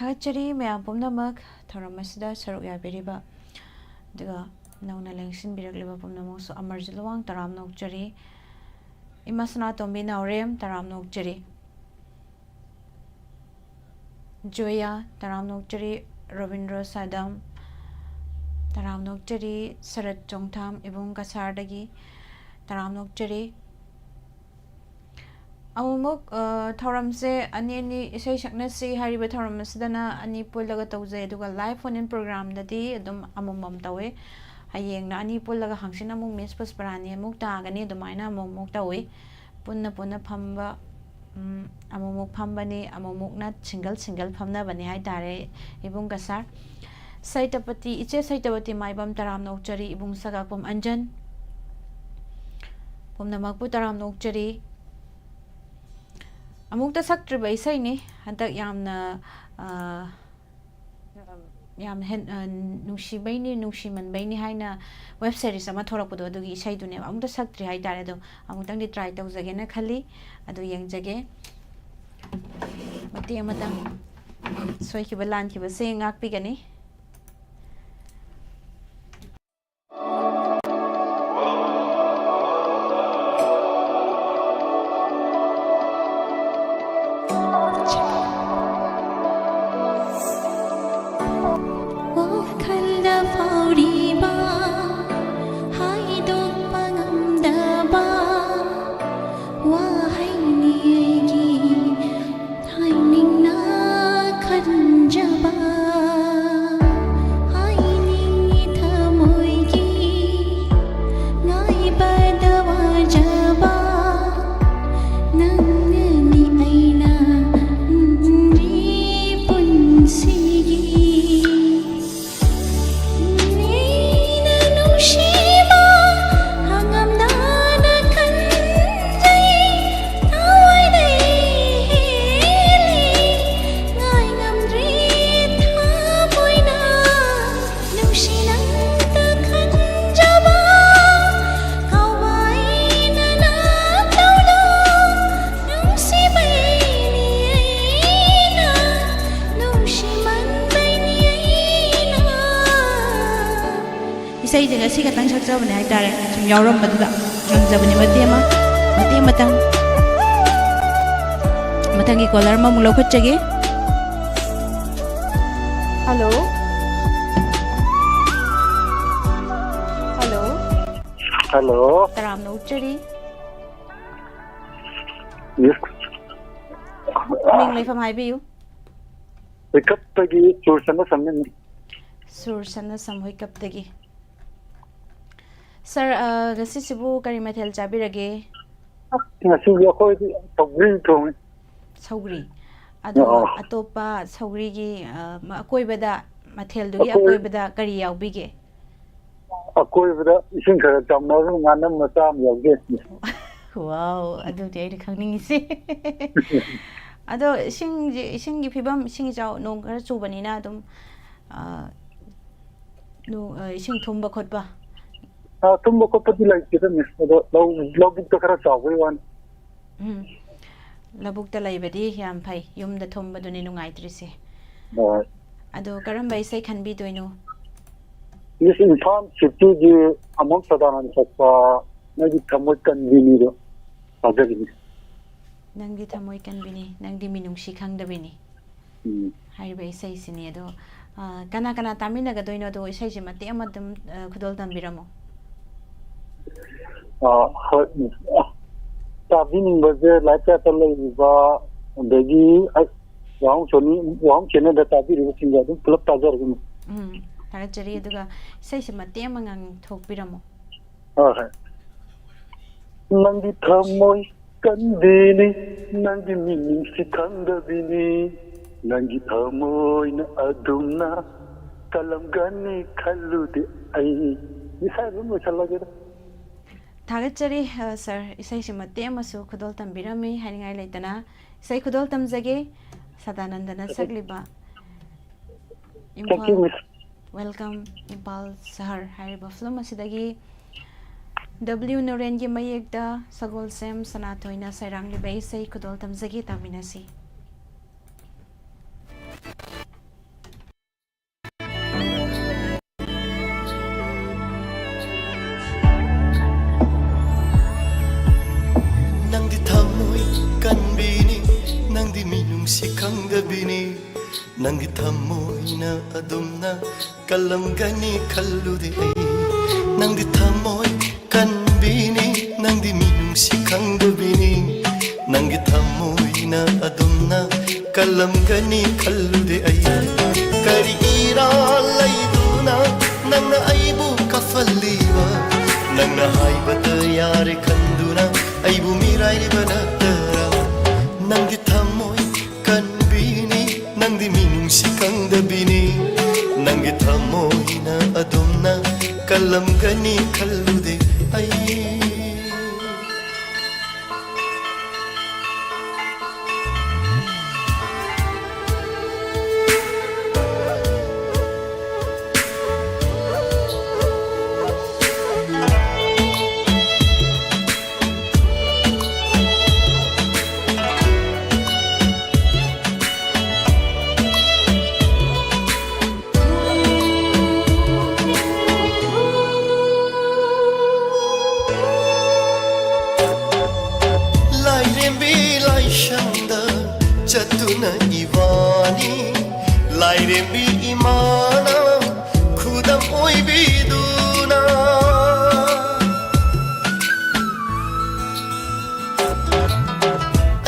Thagachari mayam pumnamak tharamasida saruk yabiriba duga nauna lengsin biragliba pumnamak so amarjilawang taram nokchari imasana tombi naurem taram nokchari Joya taram nokchari Ravindra Sadam taram nokchari Sarat Jongtham ibung kasardagi taram nokchari amuk thoramse ani isai saknasi hariba thoramsidana ani pullaga tawje duga live phone in program dadi adum amumam tawe hayeng na ani pullaga hangsina muk miss pusparani muk tagani dumaina muk tawe punna phamba amumuk phambani amumuk na single phamna bani hai tare ibung kasar saitapati iche saitapati maibam taram nokchari ibung sagakpum anjan pumna makpu taram nokchari amukta saktriba isai ni hantak yamna yam nungsibaini nungsimanbaini haina web series ama thorakpado adugi isai dune amukta saktri hai tare do amutang di try tawjage na khali adu yengjage mati amatang soikiba lankiba se ngakpigani isai jeng asi katang sakjabani hai tare sum yauram baduga ngangjabani mati matang matangi caller ma mulo khotchage hello taram no uchari yes ming lai fam hai biu pickup tagi sursana samhoi kap tagi sir gasi sibu kari mathel chabirage ngasi yakoi togri thong saugri ado atopa saugri gi akoi bada mathel dugi akoi bada kari yaubige akoi bada ising khara chamna nganam masam yauge wow adu dei khangning isi ado ising gi phibam ising jaw nong khara chubani na adum no ising thumba khotba tumbo ko pati like kita miss lobuk to khara chawai wan labuk ta laibadi yam phai yum da thumba duni nungai trise ado karam bai sai khan bi doino this inform city ji among sadanan sakpa nagi thamoi kan bini do agagi nangi thamoi kan bini nangdi minungsi khangda bini hai bai sai sini ado kana tamina ga doino do sai je mate amadum khudol tambiramo tabini baze lacha talai ba degi wang chene da tabi ru singa du club tajar gu thagachari aduga sai se mate amangang thokpiramo nangi thamoi kandini nangi meaning sikhanda bini nangi thamoi na adumna kalam gani khallude ai isai ru chalage thagachari sir isai se mate amasu khudol tambirami haningai leitana isai khudol tamjage sadanandana sagliba welcome impal sahar hariba film asidagi W Noren gi mayekda sagol sem sanatoina sairang libai isai khudol tamjage taminasi ꯃꯤꯅꯨꯡꯁꯤ ꯈꯪꯗꯕꯤꯅꯤ ꯅꯪꯒꯤ ꯊꯃꯣꯏꯅ ꯑꯗꯨꯝꯅ ꯀꯜꯂꯝꯒꯅꯤ ꯈꯜꯂꯨꯗꯦ ꯑꯩ ꯅꯪꯗꯤ ꯊꯃꯣꯏ ꯀꯟꯕꯤꯅꯤ ꯅꯪꯗꯤ ꯃꯤꯅꯨꯡꯁꯤ ꯈꯪꯗꯕꯤꯅꯤ ꯅꯪꯒꯤ ꯊꯃꯣꯏꯅ ꯑꯗꯨꯝꯅ ꯀꯜꯂꯝꯒꯅꯤ ꯈꯜꯂꯨꯗꯦ ꯑꯩ ꯀꯔꯤ ꯏꯔꯥꯜ ꯂꯩꯗꯨꯅ ꯅꯪꯅ ꯑꯩꯕꯨ ꯀꯐꯜꯂꯤꯕ ꯅꯪꯅ ꯍꯥꯏꯕꯗ ꯌꯥꯔꯦ ꯈꯟꯗꯨꯅ ꯑꯩꯕꯨ ꯃꯤꯔꯥꯏꯔꯤꯕ ꯅꯠꯇꯔꯥ ꯅꯪꯒꯤ ꯊꯃꯣꯏ ꯀꯟꯕꯤꯅꯤ ꯅꯪꯗꯤ ꯃꯤꯅꯨꯡꯁꯤ ꯈꯪꯗꯕꯤꯅꯤ ꯅꯪꯒꯤ ꯊꯃꯣꯏꯅ ꯑꯗꯨꯝꯅ ꯀꯜꯂꯝꯒꯅꯤ ꯈꯜꯂꯨꯗꯦ ꯑꯩ चतुन इवानी लाइरेंबी इमाना खुदम ओइबिदुना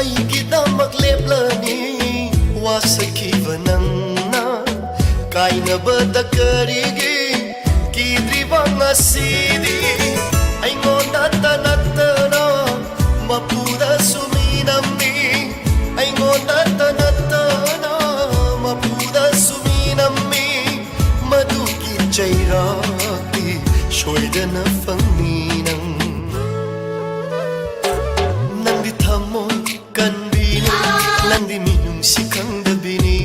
अइगिदमक लेप्लनी वासखिबा नंगना काइनबद करिगे किद्रिबा ngasiदी अइंगोंदा तनत्तना मपुदा सुमिनम्नी अइंगोंदा तनत्तना मपुदा सुमिनम्मी मधुगी चैराक्ति सोइदना फंगनी नंग नंदी थमोय कन्बीनी नंदी मिनुंगसी खंगदबीनी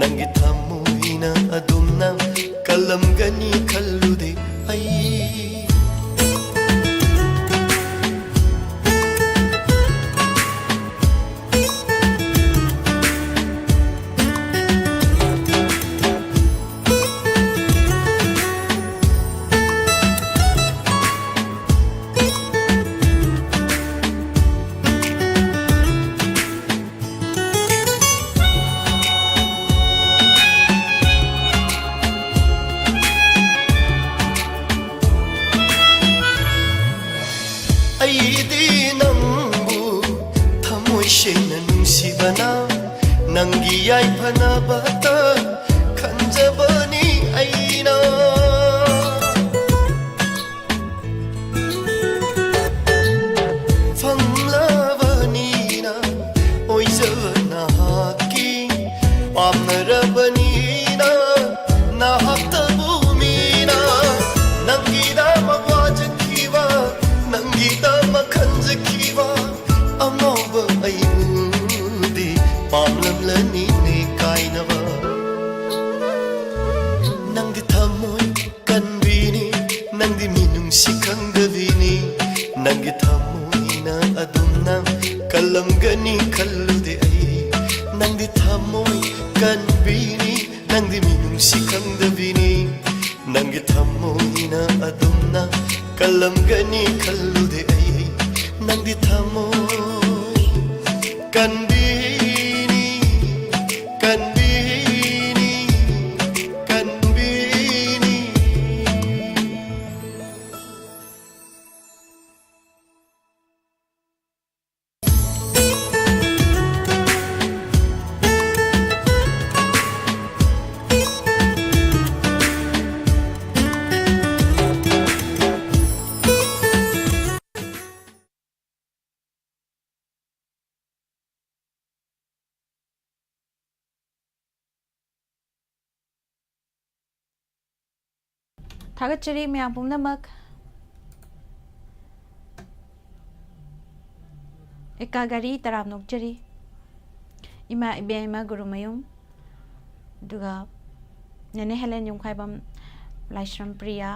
नंगी थमोयना अदुमना कलमगनी खल्लुदे अई नंगी याई फनबता खंजबनी आईना फंगलबनीना ओइजबना हाकी पामरबनीना नाहतबुमीना नंगीदा मवाजखीवा नंगीदा मखंजखीवा अमोब आईबुदी पामलमलनी ने काइनबा नंदी थमोय कन्बीनी नंदी मिनुंगसी खंगदबीनी नंगी थमोयना अदुमना कलमगनी खल्लुदे अई नंदी थमोय कन्बीनी नंदी मिनुंगसी खंगदबीनी नंगी थमोयना अदुमना कलमगनी खल्लुदे अई नंदी थमोय कन्बीनी कन्बीनी कन्बीनी थागतचरी मैम पुमनमक एकागरी तराम नोकचरी इमा इबेमा गुरुमयुम दुगा नने हेलेन युमखाइबम लाइश्रम प्रिया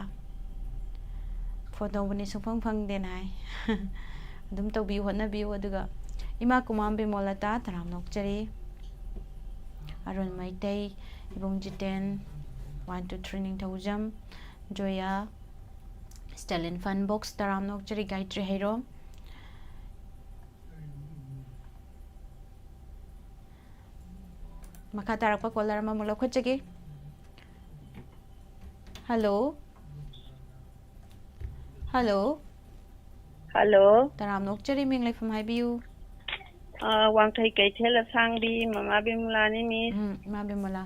फोटो बनी सुफंग फंग देनाय अदुम तौबी होनबियो अदुगा इमा कुमाम बिमोलता तराम नोकचरी Arun Meitei Ibung Jiten 1 2 3 Ningthoujam Joya Stalin fun box तराम नोकचरी गायत्री हेरो ꯃꯈꯥ ꯇꯥꯔꯛꯄ ꯀꯣꯂꯔ ꯑꯃꯃꯨꯛ ꯂꯧꯈꯠꯆꯒꯦ. Hello hello hello. ꯇꯔꯥꯝꯅ ꯑꯣꯛꯆꯔꯤ, ꯃꯤꯡ ꯂꯩꯐꯝ ꯍꯥꯏꯕꯤꯌꯨ. ꯋꯥꯡꯈꯩ ꯀꯩꯊꯦꯜ ꯑꯁꯥꯡꯕꯤ ꯃꯃꯥ ꯕꯤꯃꯂꯥꯅꯤ ꯃꯤꯁ. ꯏꯃꯥ ꯕꯤꯃꯂꯥ,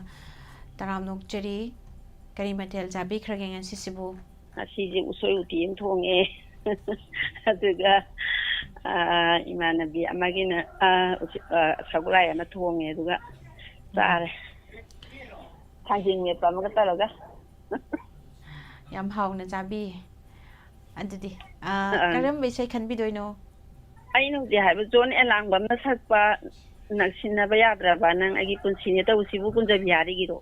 ꯇꯔꯥꯝꯅ ꯑꯣꯛꯆꯔꯤ. ꯀꯔꯤ ꯃꯊꯦꯜ ꯆꯥꯕꯤꯈ꯭ꯔꯒꯦ ꯉꯁꯤꯁꯤꯕꯨ? ꯉꯁꯤꯁꯦ ꯎꯁꯣꯏ ꯎꯇꯤ ꯑꯃ ꯊꯣꯡꯉꯦ. ꯑꯗꯨꯒ ꯏꯃꯥꯟꯅꯕꯤ ꯑꯃꯒꯤꯅ ꯁꯒꯣꯜꯍꯋꯥꯏ ꯑꯃ ꯊꯣꯡꯉꯦ, ꯑꯗꯨꯒ ꯆꯥꯔꯦ. ꯊꯥꯡꯖꯤꯡ ꯃꯦꯠꯄ ꯑꯃꯒ ꯇꯧꯔꯒ. ꯌꯥꯝ ꯍꯥꯎꯅ ꯆꯥꯕꯤꯌꯦ. ꯑꯗꯨꯗꯤ ꯀꯔꯝꯕ ꯏꯁꯩ ꯈꯟꯕꯤꯗꯣꯏꯅꯣ? ꯑꯩꯅ ꯍꯧꯖꯤꯛ ꯍꯥꯏꯕ ꯖꯣꯟ ꯑꯦꯂꯥꯡꯕ ꯑꯃꯅ ꯁꯛꯄ ꯅꯛꯁꯤꯟꯅꯕ ꯌꯥꯗ꯭ꯔꯕ ꯅꯪ ꯑꯩꯒꯤ ꯄꯨꯟꯁꯤꯅꯦ ꯇꯧꯕꯁꯤꯕꯨ ꯀꯨꯟꯖꯕꯤꯍꯥꯔꯤꯒꯤꯗꯣ.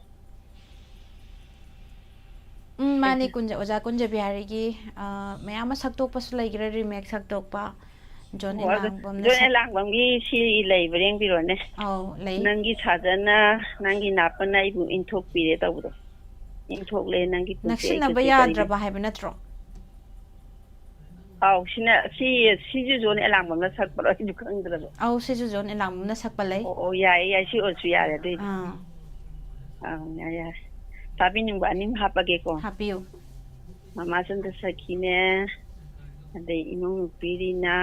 ꯃꯥꯅꯤ, ꯑꯣꯖꯥ ꯀꯨꯟꯖꯕꯤꯍꯥꯔꯤꯒꯤ ꯃꯌꯥꯝ ꯑꯃ ꯁꯛꯇꯣꯛꯄꯁꯨ ꯂꯩꯈ꯭ꯔꯦ, ꯔꯤꯃꯦꯛ ꯁꯛꯇꯣꯛꯄ. ꯖꯣꯟ ꯑꯦꯂꯥꯡꯕꯝꯅ ꯖꯣꯟ ꯑꯦꯂꯥꯡꯕꯝꯒꯤ ꯁꯤ ꯂꯩꯕ꯭ꯔꯥ ꯌꯦꯡꯕꯤꯔꯣꯅꯦ. ꯑꯧ ꯂꯩ. ꯅꯪꯒꯤ ꯁꯥꯖꯅ ꯅꯪꯒꯤ ꯅꯥꯄꯅ ꯑꯩꯕꯨ ꯏꯟꯊꯣꯛꯄꯤꯔꯦ ꯇꯧꯕꯗꯣ. ꯏꯟꯊꯣꯛꯂꯦ ꯅꯪꯒꯤ ꯄꯨꯟꯁꯤ ꯅꯛꯁꯤꯟꯅꯕ ꯑꯩꯒꯁꯦ ꯀꯔꯤꯅꯣ. ꯌꯥꯗ꯭ꯔꯕ ꯍꯥꯏꯕ ꯅꯠꯇ꯭ꯔꯣ? ꯑꯥꯎ ꯁꯤꯁꯨ ꯖꯣꯟ ꯑꯦꯂꯥꯡꯕꯝꯅ ꯁꯛꯄ꯭ꯔꯣ ꯑꯩꯁꯨ ꯈꯪꯗ꯭ꯔꯕ. ꯑꯧ, ꯁꯤꯁꯨ ꯖꯣꯟ ꯑꯦꯂꯥꯡꯕꯝꯅ ꯁꯛꯄ ꯂꯩ. ꯑꯣ ꯌꯥꯏꯌꯦ, ꯁꯤ ꯑꯣꯏꯔꯁꯨ ꯌꯥꯔꯦ ꯑꯗꯨꯏꯗꯤ. ꯌꯥꯔꯦ. ꯇꯥꯕꯤꯅꯤꯡꯕ ꯑꯅꯤꯃ ꯍꯥꯞꯄꯒꯦꯀꯣ. ꯍꯥꯞꯄꯤꯌꯨ. ꯃꯃꯥ ꯆꯟꯗ ꯁꯈꯤꯅꯦ, ꯑꯗꯩ ꯏꯃꯧ ꯅꯨꯄꯤ ꯔꯤꯅꯥ,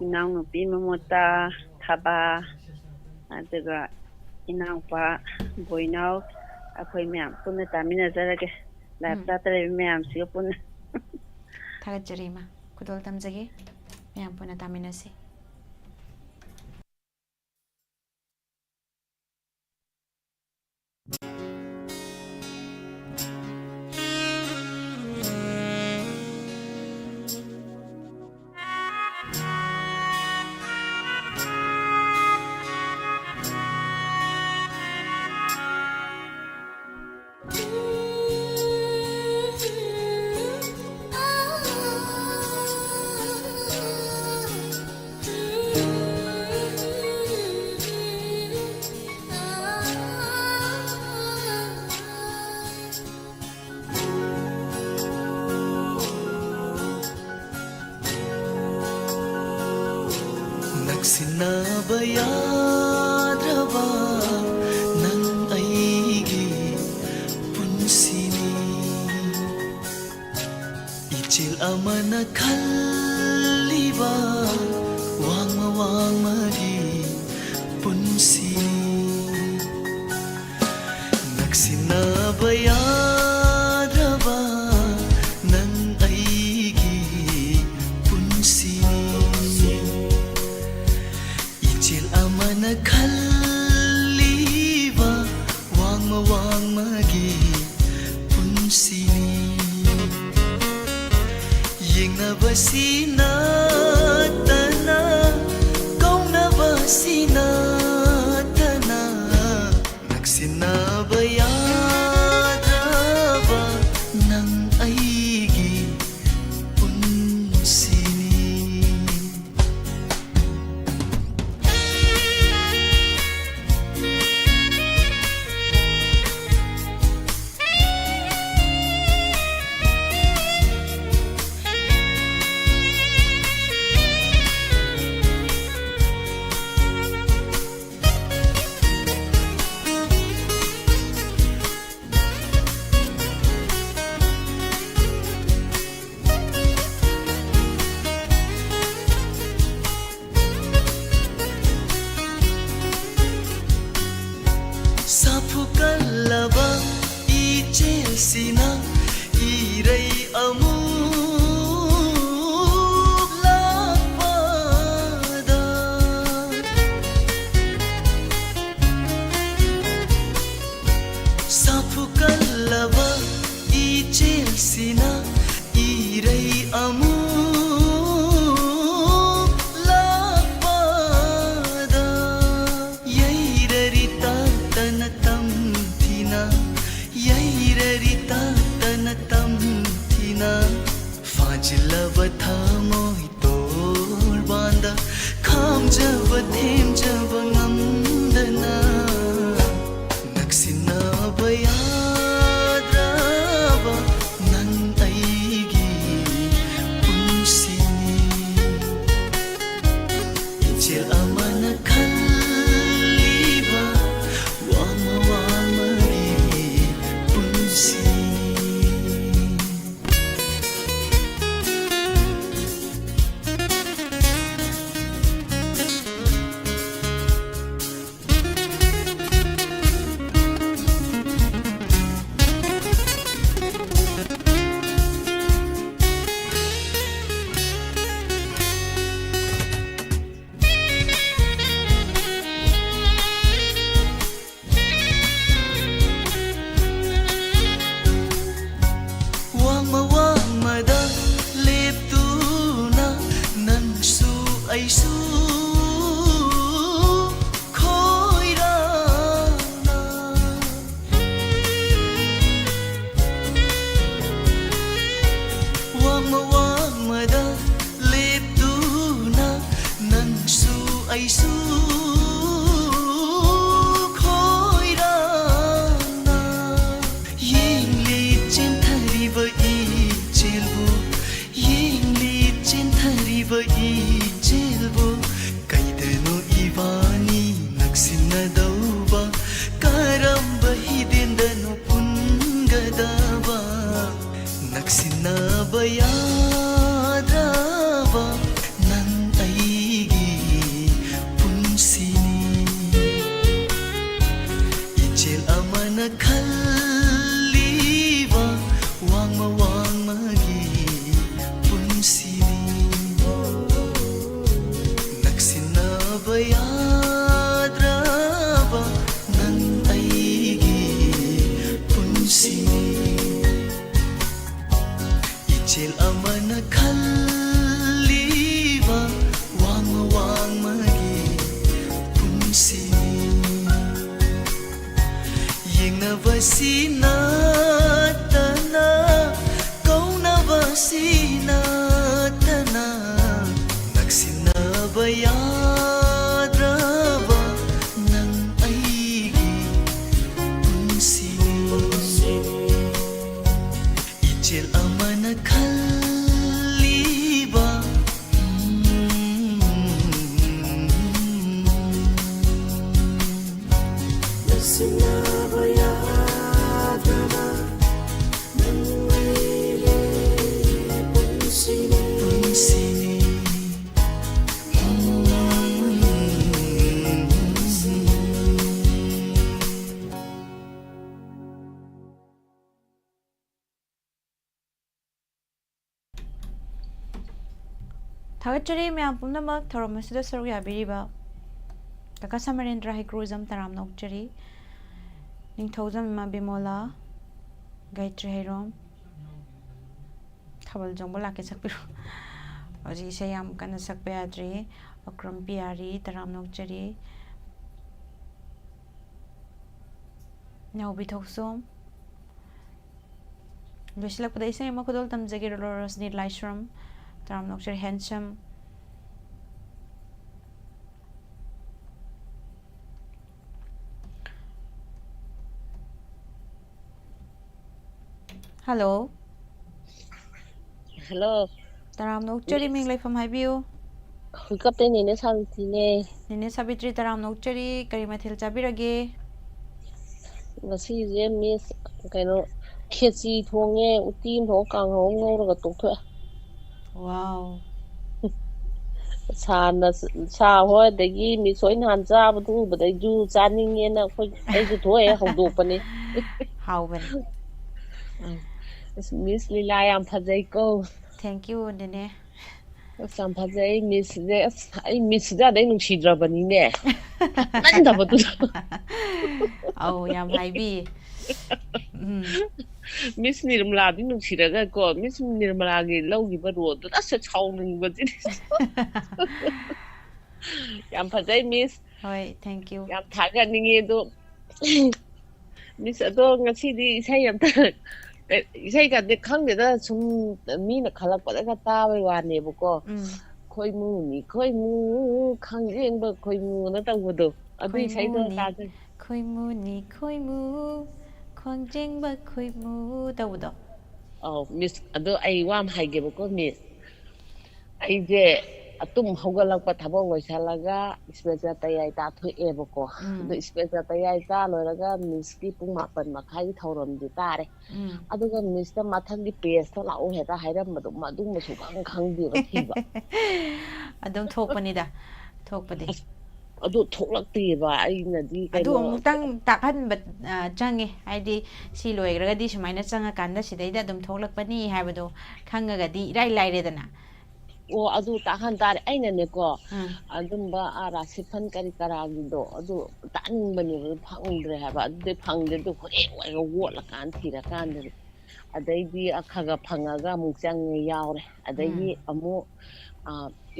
ꯏꯅꯥꯎꯅꯨꯄꯤ ꯃꯃꯣꯇꯥ, ꯊꯕꯥ, ꯑꯗꯨꯒ ꯏꯅꯥꯎꯄꯥ ꯕꯣꯏꯅꯥꯎ, ꯑꯩꯈꯣꯏ ꯃꯌꯥꯝ ꯄꯨꯟꯅ ꯇꯥꯃꯤꯟꯅꯖꯔꯒꯦ. ꯂꯥꯏꯞꯇ ꯂꯩꯕ ꯃꯌꯥꯝꯁꯤꯒ ꯄꯨꯟꯅ. ꯊꯥꯒꯠꯆꯔꯤ ꯏꯃꯥ, ꯈꯨꯗꯣꯜ ꯇꯝꯖꯒꯦ. ꯃꯌꯥꯝ ꯄꯨꯟꯅ ꯇꯥꯃꯤꯟꯅꯁꯤ. ꯅꯛꯁꯤꯟꯅꯕ ꯌꯥꯗ꯭ꯔꯕ ꯅꯪ ꯑꯩꯒꯤ ꯄꯨꯟꯁꯤꯅꯤ, ꯏꯆꯦꯜ ꯑꯃꯅ ꯈꯜꯂꯤꯕ ꯋꯥꯡꯃꯒꯤ ꯄꯨꯟꯁꯤꯅꯤ. ꯅꯛꯁꯤꯟꯅꯕ ꯌꯥꯗ꯭ꯔꯕ ꯅꯪ ꯑꯩꯒꯤ ꯄꯨꯟꯁꯤꯅꯤ, ꯏꯆꯦꯜ ꯑꯃꯅ ꯈꯜꯂꯤꯕ ꯋꯥꯡꯃꯒꯤ ꯄꯨꯟꯁꯤꯅꯤ. ꯌꯦꯡꯅꯕꯁꯤ ꯅꯠꯇꯅ ꯀꯧꯅꯕꯁꯤ ꯅꯠꯇꯅ ꯅꯛꯁꯤꯟꯅꯕ ꯌꯥꯗ꯭ꯔꯕ ꯅꯪ ꯑꯩꯒꯤ ꯄꯨꯟꯁꯤꯅꯤ. ꯁꯥꯐꯨ ꯀꯜꯂꯕ ꯏꯆꯦꯜꯁꯤꯅ ꯏꯔꯩ ꯑꯃꯨꯛ ꯂꯥꯛꯄꯗ ꯁꯥꯐꯨ ꯀꯜꯂꯕ ꯏꯆꯦꯜꯁꯤꯅ ꯏꯔꯩ ꯑꯃꯨꯛ ꯂꯥꯛꯄꯗ ꯌꯩꯔꯔꯤ ꯇꯥꯇꯅ ꯇꯝꯊꯤꯅ, ꯌꯩꯔꯔꯤ ꯇꯥꯇꯅ ꯇꯝꯊꯤꯅ ꯐꯥꯖꯤꯜꯂꯕ ꯊꯃꯣꯏ ꯇꯣꯔꯕꯥꯟꯗ ꯈꯥꯝꯖꯕ ꯊꯦꯝꯖꯕ ꯉꯝꯗꯅ ꯅꯛꯁꯤꯟꯅꯕ ꯌꯥꯗ꯭ꯔꯕ ꯅꯪ ꯑꯩꯒꯤ ꯄꯨꯟꯁꯤꯅꯤ, ꯏꯆꯦꯜ ꯑꯃꯅ ꯈꯜꯂꯤꯕ Thawatchari myam pumnamak thoromasida saruk yabiriba Kaka Samarendra Haikruzam Taram Nokchari Ningthozam Ima Bimola Gayatri Hairom Thabal Jongbola ke sakpiru Oji Sayam Kana Sakpayadri Akram Piari Taram Nokchari Naubi Thoksom Loisilak pada isang ima kudol tamjagi Dolores Need Laishram Taram Nokchari Handsome Hello. Hello. Taram Nokchari Ming Lai from Highview. Hukapte Nene Savitri. Nene Savitri Taram Nokchari Karimathil Chabirage. Ngasi Miss Kano Ketsi Tonge Utim Hokang Hong Ngora. Wow. Sa Hoa the Gi Miss Soin Hansa, but they do standing in a toy how open. How well. Miss Lilayam Pazeko. Thank you, Nene. Some Pazay, Miss this. I miss that I know she drove an in Oh, yeah, maybe. Miss Nirmala didn't see that God, Miss Nirmala, Logi, but what? That's a howling, but it is. Yam Pazay, Miss. Hi, thank you. Yam Taganing. Miss Adong, see the say say got the candidate some mean a color, but I got that one neighbor go. Koi moon, Kang, but Koi moon, not a wood. I be say that. Koi moon, Kwang Jing, but Koi moo, the wood. Oh, Miss Ado, I want high give a miss. I did. Atum Hogalak Patabo was Halaga, Special Tayata to Evoco. The Special Tayata, Loraga, Miss Keeping up and Makai Torum di Tare. Other than Mr. Matan di Piesta, I had a higher Madum was Kang Diva. I don't talk Panida. Talk Padi. I do talk like Diva. I do Tang Takan, but Jangi, I did see Loy Radish minus Sanga Kanda, she did them talk like Pani, Habado, Kangagadi, right lighted. Oh, adu tahan tar aina ne ko adumba ara sipan kari karagido adu taning bani phangdre haba adu phangde du khore wai go la kan thira kan de adai di akhaga phangaga mukchang ne yaure adai di amu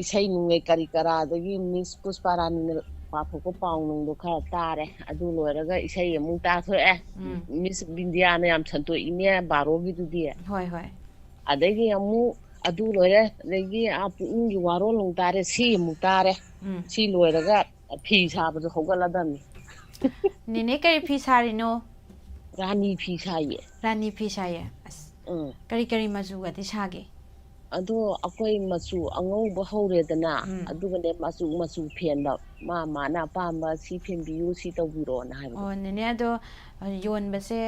ꯏꯁꯩ ꯅꯨꯡꯉꯩ ꯀꯔꯤ ꯀꯔꯥꯗꯒꯤ ꯃꯤꯁ ꯄꯨꯁꯄꯥꯔꯥꯅꯤꯅ ꯄꯥꯊꯣꯛꯄ ꯄꯥꯎ ꯅꯨꯡꯗꯣ ꯈꯔ ꯇꯥꯔꯦ ꯑꯗꯨ ꯂꯣꯏꯔꯒ ꯏꯁꯩ ꯑꯃꯨꯛ ꯇꯥꯊꯣꯛꯑꯦ ꯃꯤꯁ ꯕꯤꯟꯗꯤꯌꯥꯅ ꯌꯥꯝ ꯁꯟꯇꯣꯛꯏꯅꯦ ꯕꯥꯔꯣꯒꯤꯗꯨꯗꯤ ꯍꯣꯏ ꯍꯣꯏ ꯑꯗꯒꯤ ꯑꯃꯨꯛ ꯑꯗꯨ ꯂꯣꯏꯔꯦ ꯑꯗꯒꯤ ꯄꯨꯛꯅꯤꯡꯒꯤ ꯋꯥꯔꯣꯜ ꯅꯨꯡ ꯇꯥꯔꯦ ꯁꯤ ꯑꯃꯨꯛ ꯇꯥꯔꯦ ꯁꯤ ꯂꯣꯏꯔꯒ ꯐꯤ ꯁꯥꯕꯁꯨ ꯍꯧꯒꯠꯂꯗꯝꯅꯤ ꯅꯦꯅꯦ ꯀꯔꯤ ꯐꯤ ꯁꯥꯔꯤꯅꯣ ꯔꯥꯅꯤ ꯐꯤ ꯁꯥꯏꯌꯦ ꯔꯥꯅꯤ ꯐꯤ ꯁꯥꯏꯌꯦ ꯑꯁ ꯀꯔꯤ ꯀꯔꯤ ꯃꯆꯨꯒꯗꯤ ꯁꯥꯒꯦ ꯑꯗꯣ ꯑꯩꯈꯣꯏ ꯃꯆꯨ ꯑꯉꯧꯕ ꯍꯧꯔꯦꯗꯅ ꯑꯗꯨꯒꯅꯦ ꯃꯆꯨ ꯃꯆꯨ ꯐꯦꯟꯕ ꯃꯥꯅ ꯑꯄꯥꯝꯕ ꯁꯤ ꯐꯦꯟꯕꯤꯌꯨ ꯁꯤ ꯇꯧꯕꯤꯔꯣꯅ ꯍꯥꯏꯕꯗꯣ ꯑꯣ ꯅꯦꯅꯦ ꯑꯗꯣ ꯌꯣꯟꯕꯁꯦ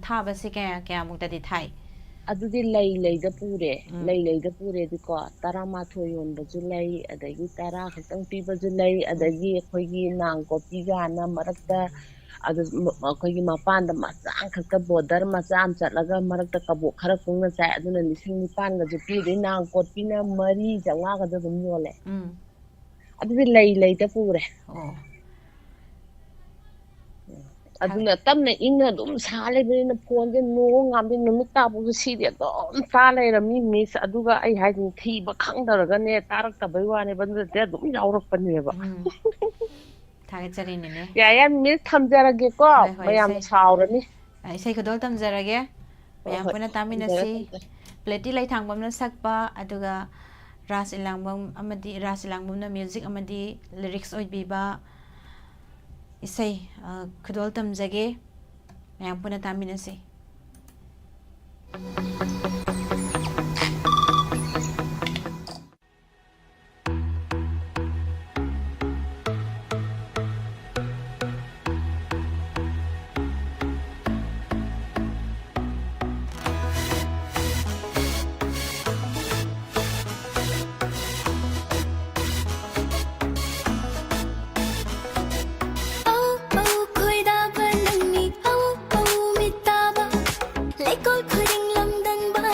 ꯊꯥꯕꯁꯦ ꯀꯌꯥꯃꯨꯛꯇꯗꯤ ꯊꯥꯏ ꯑꯗꯨꯗꯤ ꯂꯩ ꯂꯩꯗ ꯄꯨꯔꯦ ꯂꯩ ꯂꯩꯗ ꯄꯨꯔꯦꯗꯤꯀꯣ 12 ꯌꯣꯟꯕꯁꯨ ꯂꯩ ꯑꯗꯒꯤ 10 ꯈꯛꯇꯪ ꯄꯤꯕꯁꯨ ꯂꯩ ꯑꯗꯒꯤ ꯑꯩꯈꯣꯏꯒꯤ ꯅꯥꯡ ꯀꯣꯄꯤꯒꯥꯅ ꯃꯔꯛꯇ ꯑꯗꯨ ꯑꯩꯈꯣꯏꯒꯤ ꯃꯄꯥꯟꯗ ꯃꯆꯥ ꯈꯛꯇ ꯕꯣർഡꯔ ꯃꯆꯥ ꯑꯃ ꯆꯠꯂꯒ ꯃꯔꯛꯇ ꯀꯕꯣꯛ ꯈꯔ ꯀꯨꯡꯅ ꯆꯥꯏ ꯑꯗꯨꯅ 9,000ꯒꯁꯨ ꯄꯤꯗꯦ ꯅꯥꯡ ꯀꯣꯠꯄꯤꯅ 4,500ꯒꯁꯨ ꯑꯗꯨꯝ ꯌꯣꯜꯂꯦ ꯑꯗꯨꯗꯤ ꯂꯩ ꯂꯩꯗ ꯄꯨꯔꯦ ꯑꯣ ꯑꯗꯨꯅ ꯇꯞꯅ ꯏꯪꯅ ꯑꯗꯨꯝ ꯁꯥ ꯂꯩꯕꯅꯤꯅ ꯐꯣꯟꯁꯦ ꯅꯣꯡ ꯉꯥꯟꯕ ꯅꯨꯃꯤꯠ ꯇꯥꯕꯁꯨ ꯁꯤꯗꯤ ꯑꯗꯨꯝ ꯇꯥ ꯂꯩꯔꯝꯃꯤ ꯃꯤꯁ ꯑꯗꯨꯒ ꯑꯩ ꯍꯥꯏꯁꯤꯅꯤ ꯊꯤꯕ ꯈꯪꯗꯔꯒꯅꯦ ꯇꯥꯔꯛꯇꯕꯩ ꯋꯥꯅꯦꯕ ꯑꯗꯨꯗꯤ ꯑꯗꯨꯝ ꯌꯥꯎꯔꯛꯄꯅꯦꯕ ꯊꯥꯒꯠꯆꯔꯤ ꯅꯦꯅꯦ ꯌꯥꯏ ꯃꯤꯁ ꯊꯝꯖꯔꯒꯦꯀꯣ ꯍꯣꯏ ꯍꯣꯏ ꯃꯌꯥꯝꯅ ꯏꯁꯩ ꯁꯥꯎꯔꯅꯤ ꯏꯁꯩ ꯈꯨꯗꯣꯜ ꯇꯝꯖꯔꯒꯦ ꯍꯣꯏ ꯃꯌꯥꯝ ꯍꯣꯏ ꯄꯨꯟꯅ ꯊꯝꯖꯔꯦ ꯇꯥꯃꯤꯟꯅꯁꯤ ꯊꯝꯖꯔꯦ ꯄ꯭ꯂꯦꯇꯤ ꯂꯩꯊꯥꯡꯕꯝꯅ ꯁꯛꯄ ꯑꯗꯨꯒ ꯔꯥꯁ ꯏꯂꯥꯡꯕꯝ ꯑꯃꯗꯤ ꯔꯥꯁ ꯏꯂꯥꯡꯕꯝꯅ ꯃ꯭ꯌꯨꯖꯤꯛ ꯑꯃꯗꯤ ꯂꯤꯔꯤꯛꯁ ꯑꯣꯏꯕꯤꯕ ꯏꯁꯩ ꯈꯨꯗꯣꯜ ꯇꯝꯖꯒꯦ ꯃꯌꯥꯝ ꯄꯨꯟꯅ ꯇꯥꯃꯤꯟꯅꯁꯤ ꯈꯣꯏꯗꯥꯕ ꯅꯪꯅꯤ ꯃꯤꯠ ꯇꯥꯕ ꯂꯩꯀꯣꯜ ꯈꯨꯗꯤꯡ ꯂꯝꯗꯪꯕ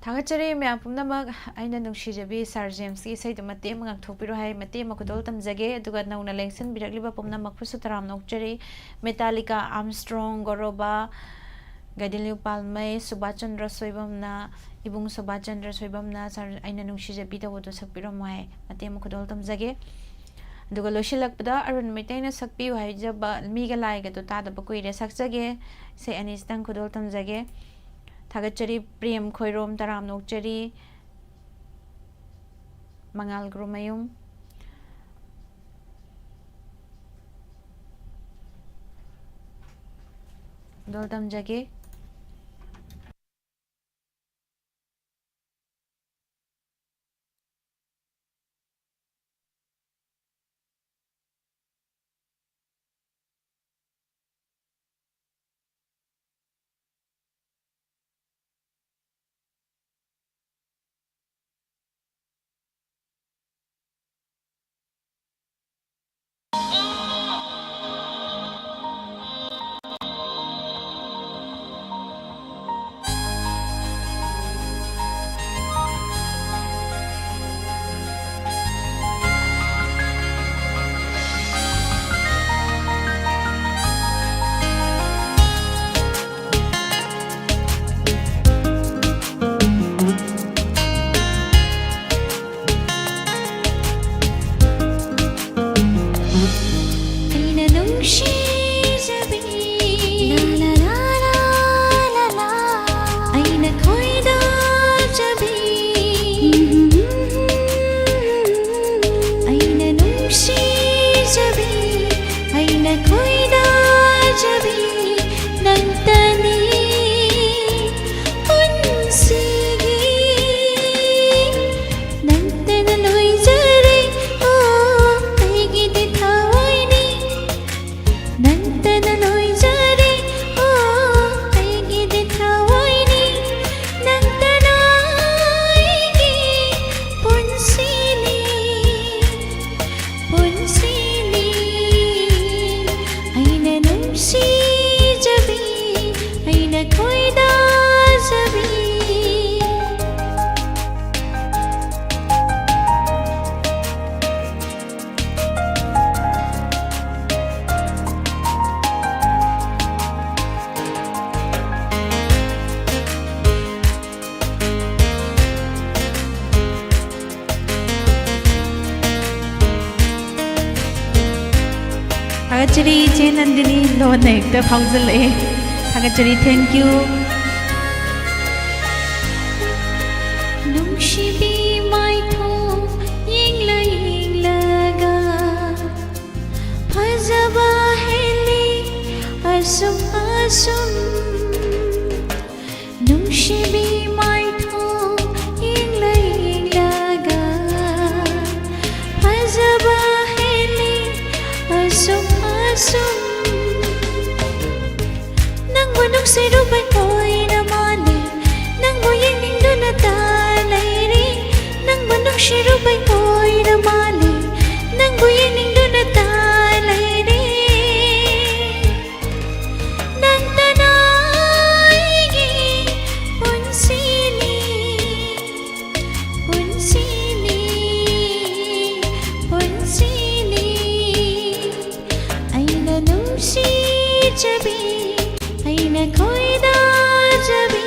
थागचरी मैम पुनमक आइना नुंगसिजबी सर जेम्स की सही मते मंग थोपिरो है मते मकुदोल तमजगे अदुगा नौना लेंसन बिरकलिबा पुनमक फुसु तराम नोकचरी मेटालिका आर्मस्ट्रॉन्ग गोरोबा गाइडिलिउ पालमै सुभाष चंद्र सोइबमना इबुंग सुभाष चंद्र सोइबमना सर आइना नुंगसिजबी दवदो सकपिरो मोय मते मकुदोल तमजगे अदुगा लोशिलकपदा अरुण मेटेना सकपिउ हाइजबा मीगा लाइगा तो तादबा कुइरे सकजगे से अनिस्तंग कुदोल तमजगे थागचरी प्रेम खोइरोम तराम नोकचरी मंगाल ग्रुमयुम दोलतम जगे थागचरी चे नंदिनी लोन एक फाउजल थागचरी थैंक यू नुंशिबी माइथो यिंगला यिंगलागा फजबा हेली असुम असुम नुंशिबी माइथो यिंगला यिंगलागा फजबा हेली असुम असुम नंगो नुंसिरुबay koina mali nangbo yingduna talairi nangbo nungshirubay koina mali nangbo yingduna talairi nang tanaigi punsini punsini punsini aina nungsi jabi aina koida jabi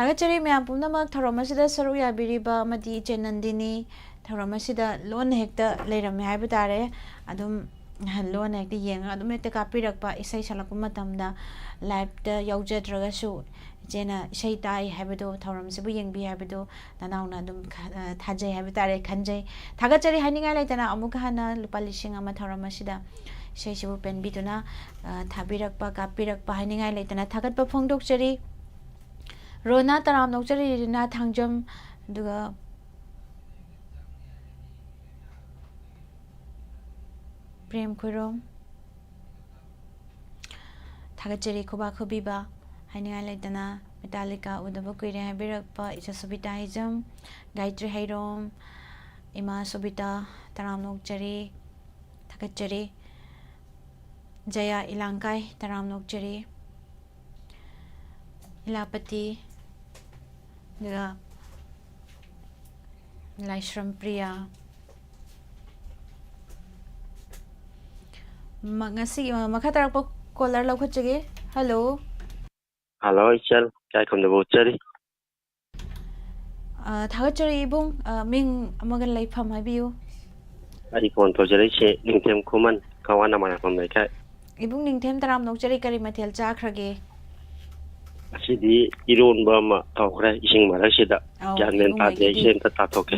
ꯊꯥꯒꯠꯆꯔꯤ ꯃꯌꯥꯝ ꯄꯨꯝꯅꯃꯛ ꯊꯧꯔꯝ ꯑꯁꯤꯗ ꯁꯔꯨꯛ ꯌꯥꯕꯤꯔꯤꯕ ꯑꯃꯗꯤ ꯏꯆꯦ ꯅꯟꯗꯤꯅꯤ ꯊꯧꯔꯝ ꯑꯁꯤꯗ ꯂꯣꯟꯅ ꯍꯦꯛꯇ ꯂꯩꯔꯝꯃꯦ ꯍꯥꯏꯕ ꯇꯥꯔꯦ ꯑꯗꯨꯝ ꯂꯣꯟꯅ ꯍꯦꯛꯇ ꯌꯦꯡꯉꯒ ꯑꯗꯨꯝ ꯍꯦꯛꯇ ꯀꯥꯞꯄꯤꯔꯛꯄ ꯏꯁꯩ ꯁꯛꯂꯛꯄ ꯃꯇꯝꯗ ꯂꯥꯏꯞꯇ ꯌꯥꯎꯖꯗ꯭ꯔꯒꯁꯨ ꯏꯆꯦꯅ ꯏꯁꯩ ꯇꯥꯏ ꯍꯥꯏꯕꯗꯣ ꯊꯧꯔꯝꯁꯤꯕꯨ ꯌꯦꯡꯕꯤ ꯍꯥꯏꯕꯗꯣ ꯅꯅꯥꯎꯅ ꯑꯗꯨꯝ ꯊꯥꯖꯩ ꯍꯥꯏꯕ ꯇꯥꯔꯦ ꯈꯟꯖꯩ ꯊꯥꯒꯠꯆꯔꯤ ꯍꯥꯏꯅꯤꯡꯉꯥꯏ ꯂꯩꯇꯅ ꯑꯃꯨꯛꯀ ꯍꯟꯅ ꯂꯨꯄꯥ 1,000 ꯊꯧꯔꯝ ꯑꯁꯤꯗ ꯏꯁꯩꯁꯤꯕꯨ ꯄꯦꯟꯕꯤꯗꯨꯅ ꯊꯥꯕꯤꯔꯛꯄ ꯀꯥꯞꯄꯤꯔꯛꯄ ꯍꯥꯏꯅꯤꯡꯉꯥই ꯂꯩꯇꯅ ꯊꯥꯒꯠꯄ ꯐꯣꯡꯗꯣꯛꯆꯔꯤ ꯔꯣꯅꯥ ꯇꯔꯥꯝ ꯅꯣꯛꯆꯔꯤ ꯔꯤꯅꯥ ꯊꯥꯡꯖꯝ ꯑꯗꯨꯒ ꯄ꯭ꯔꯦꯝ ꯈꯨꯔꯣꯝ ꯊꯥꯒꯠꯆꯔꯤ ꯈꯨꯕꯥꯛ ꯈꯨꯕꯤꯕ ꯍꯥꯏꯅꯤꯡꯉꯥꯏ ꯂꯩꯇꯅ ꯃꯦꯇꯥꯂꯤꯀꯥ ꯎꯗꯕ ꯀꯨꯏꯔꯦ ꯍꯥꯏꯕꯤꯔꯛꯄ ꯏꯆꯥ ꯁꯨꯕꯤꯇꯥ ꯍꯩꯖꯝ ꯒꯥꯌꯇ꯭ꯔꯤ ꯍꯩꯔꯣꯝ ꯏꯃꯥ ꯁꯨꯕꯤꯇꯥ ꯇꯔꯥꯝ ꯅꯣꯛꯆꯔꯤ ꯊꯥꯒꯠꯆꯔꯤ ꯖꯌꯥ ꯏꯂꯥꯡꯀꯥꯏ ꯇꯔꯥꯝ ꯅꯣꯛꯆꯔꯤ ꯏꯂꯥꯄꯇꯤ ꯑꯗꯨꯒ ꯂꯥꯏꯁ꯭ꯔꯝ ꯄ꯭ꯔꯤꯌꯥ ꯉꯁꯤꯒꯤ ꯃꯈꯥ ꯇꯥꯔꯛꯄ ꯀꯣꯂꯔ ꯂꯧꯈꯠꯆꯒꯦ ꯍꯜꯂꯣ ꯍꯜꯂꯣ ꯏꯆꯜ ꯀꯥꯏꯈꯨꯝꯗꯕ ꯎꯠꯆꯔꯤ ꯊꯥꯒꯠꯆꯔꯤ ꯏꯕꯨꯡ ꯃꯤꯡ ꯑꯃꯒ ꯂꯩꯐꯝ ꯍꯥꯏꯕꯤꯌꯨ ꯑꯩ ꯐꯣꯟ ꯇꯧꯖꯔꯛꯏꯁꯦ ꯅꯤꯡꯊꯦꯝ ꯈꯨꯃꯟ ꯀꯋꯥ ꯅꯃꯥꯏꯔꯛꯐꯝ ꯂꯩꯀꯥꯏ ꯏꯕꯨꯡ ꯅꯤꯡꯊꯦꯝ ꯇꯔꯥꯝ ꯅꯣꯛꯆꯔꯤ ꯀꯔꯤ ꯃꯊꯦꯜ ꯆꯥꯈ꯭ꯔꯒꯦ ꯑꯁꯤꯗꯤ ꯏꯔꯣꯟꯕ ꯑꯃ ꯇꯧꯈ꯭ꯔꯦ ꯏꯁꯤꯡ ꯃꯔꯛꯁꯤꯗ ꯒ꯭ꯌꯥꯟ ꯃꯦꯟ ꯇꯥꯗꯦ ꯏꯆꯦ ꯑꯝꯇ ꯇꯥꯊꯣꯛꯀꯦ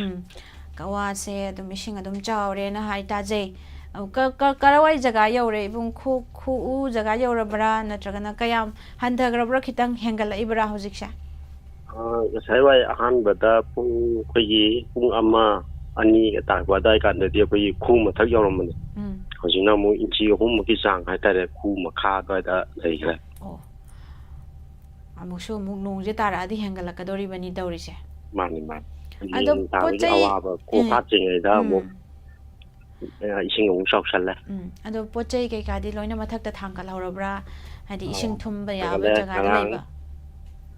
ꯀꯋꯥꯁꯦ ꯑꯗꯨꯝ ꯏꯁꯤꯡ ꯑꯗꯨꯝ ꯆꯥꯎꯔꯦꯅ ꯍꯥꯏ ꯇꯥꯖꯩ ꯀꯔꯋꯥꯏ ꯖꯒꯥ ꯌꯧꯔꯦ ꯏꯕꯨꯡ ꯈꯨꯎ ꯖꯒꯥ ꯌꯧꯔꯕ꯭ꯔꯥ ꯅꯠꯇ꯭ꯔꯒꯅ ꯀꯌꯥꯝ ꯍꯟꯊꯈ꯭ꯔꯕ꯭ꯔꯥ ꯈꯤꯇꯪ ꯍꯦꯟꯒꯠꯂꯛꯏꯕ꯭ꯔꯥ ꯍꯧꯖꯤꯛꯁꯦ ꯉꯁꯥꯏꯋꯥꯏ ꯑꯍꯥꯟꯕꯗ ꯑꯩꯈꯣꯏꯒꯤ ꯄꯨꯡ 1-2 ꯇꯥꯛꯄ ꯑꯗꯥꯏ ꯀꯥꯟꯗꯗꯤ ꯑꯩꯈꯣꯏꯒꯤ ꯈꯨ ꯃꯊꯛ ꯌꯧꯔꯝꯕꯅꯤ ꯍꯧꯖꯤꯛꯅ ꯑꯃꯨꯛ ꯏꯟꯆꯤ 3ꯃꯨꯛꯀꯤ ꯆꯥꯡ ꯍꯥꯏꯇꯥꯔꯦ ꯈꯨ ꯃꯈꯥ ꯑꯗꯨꯋꯥꯏꯗ ꯂꯩꯈ꯭ꯔꯦ ꯑꯃꯨꯛꯁꯨ ꯑꯃꯨꯛ ꯅꯣꯡꯁꯦ ꯇꯥꯔꯛꯑꯗꯤ ꯍꯦꯟꯒꯠꯂꯛꯀꯗꯧꯔꯤꯕꯅꯤ ꯇꯧꯔꯤꯁꯦ ꯃꯥꯅꯤ ꯃꯥꯅꯤ ꯑꯗꯣ ꯂꯦꯟ ꯄꯣꯠ ꯇꯥꯕꯒꯤ ꯆꯩ ꯑꯋꯥꯕ ꯀꯣꯛ ꯍꯥꯞꯇ꯭ꯔꯤꯉꯩꯗ ꯑꯃꯨꯛ ꯏꯁꯤꯡ ꯑꯃꯨꯛ ꯆꯥꯎꯁꯜꯂꯦ ꯑꯗꯣ ꯄꯣꯠ ꯆꯩ ꯀꯩꯀꯥꯗꯤ ꯂꯣꯏꯅ ꯃꯊꯛꯇ ꯊꯥꯡꯒꯠꯍꯧꯔꯕ꯭ꯔꯥ ꯍꯥꯏꯗꯤ ꯏꯁꯤꯡ ꯊꯨꯝꯕ ꯌꯥꯕ ꯖꯒꯥꯗ ꯂꯩꯕ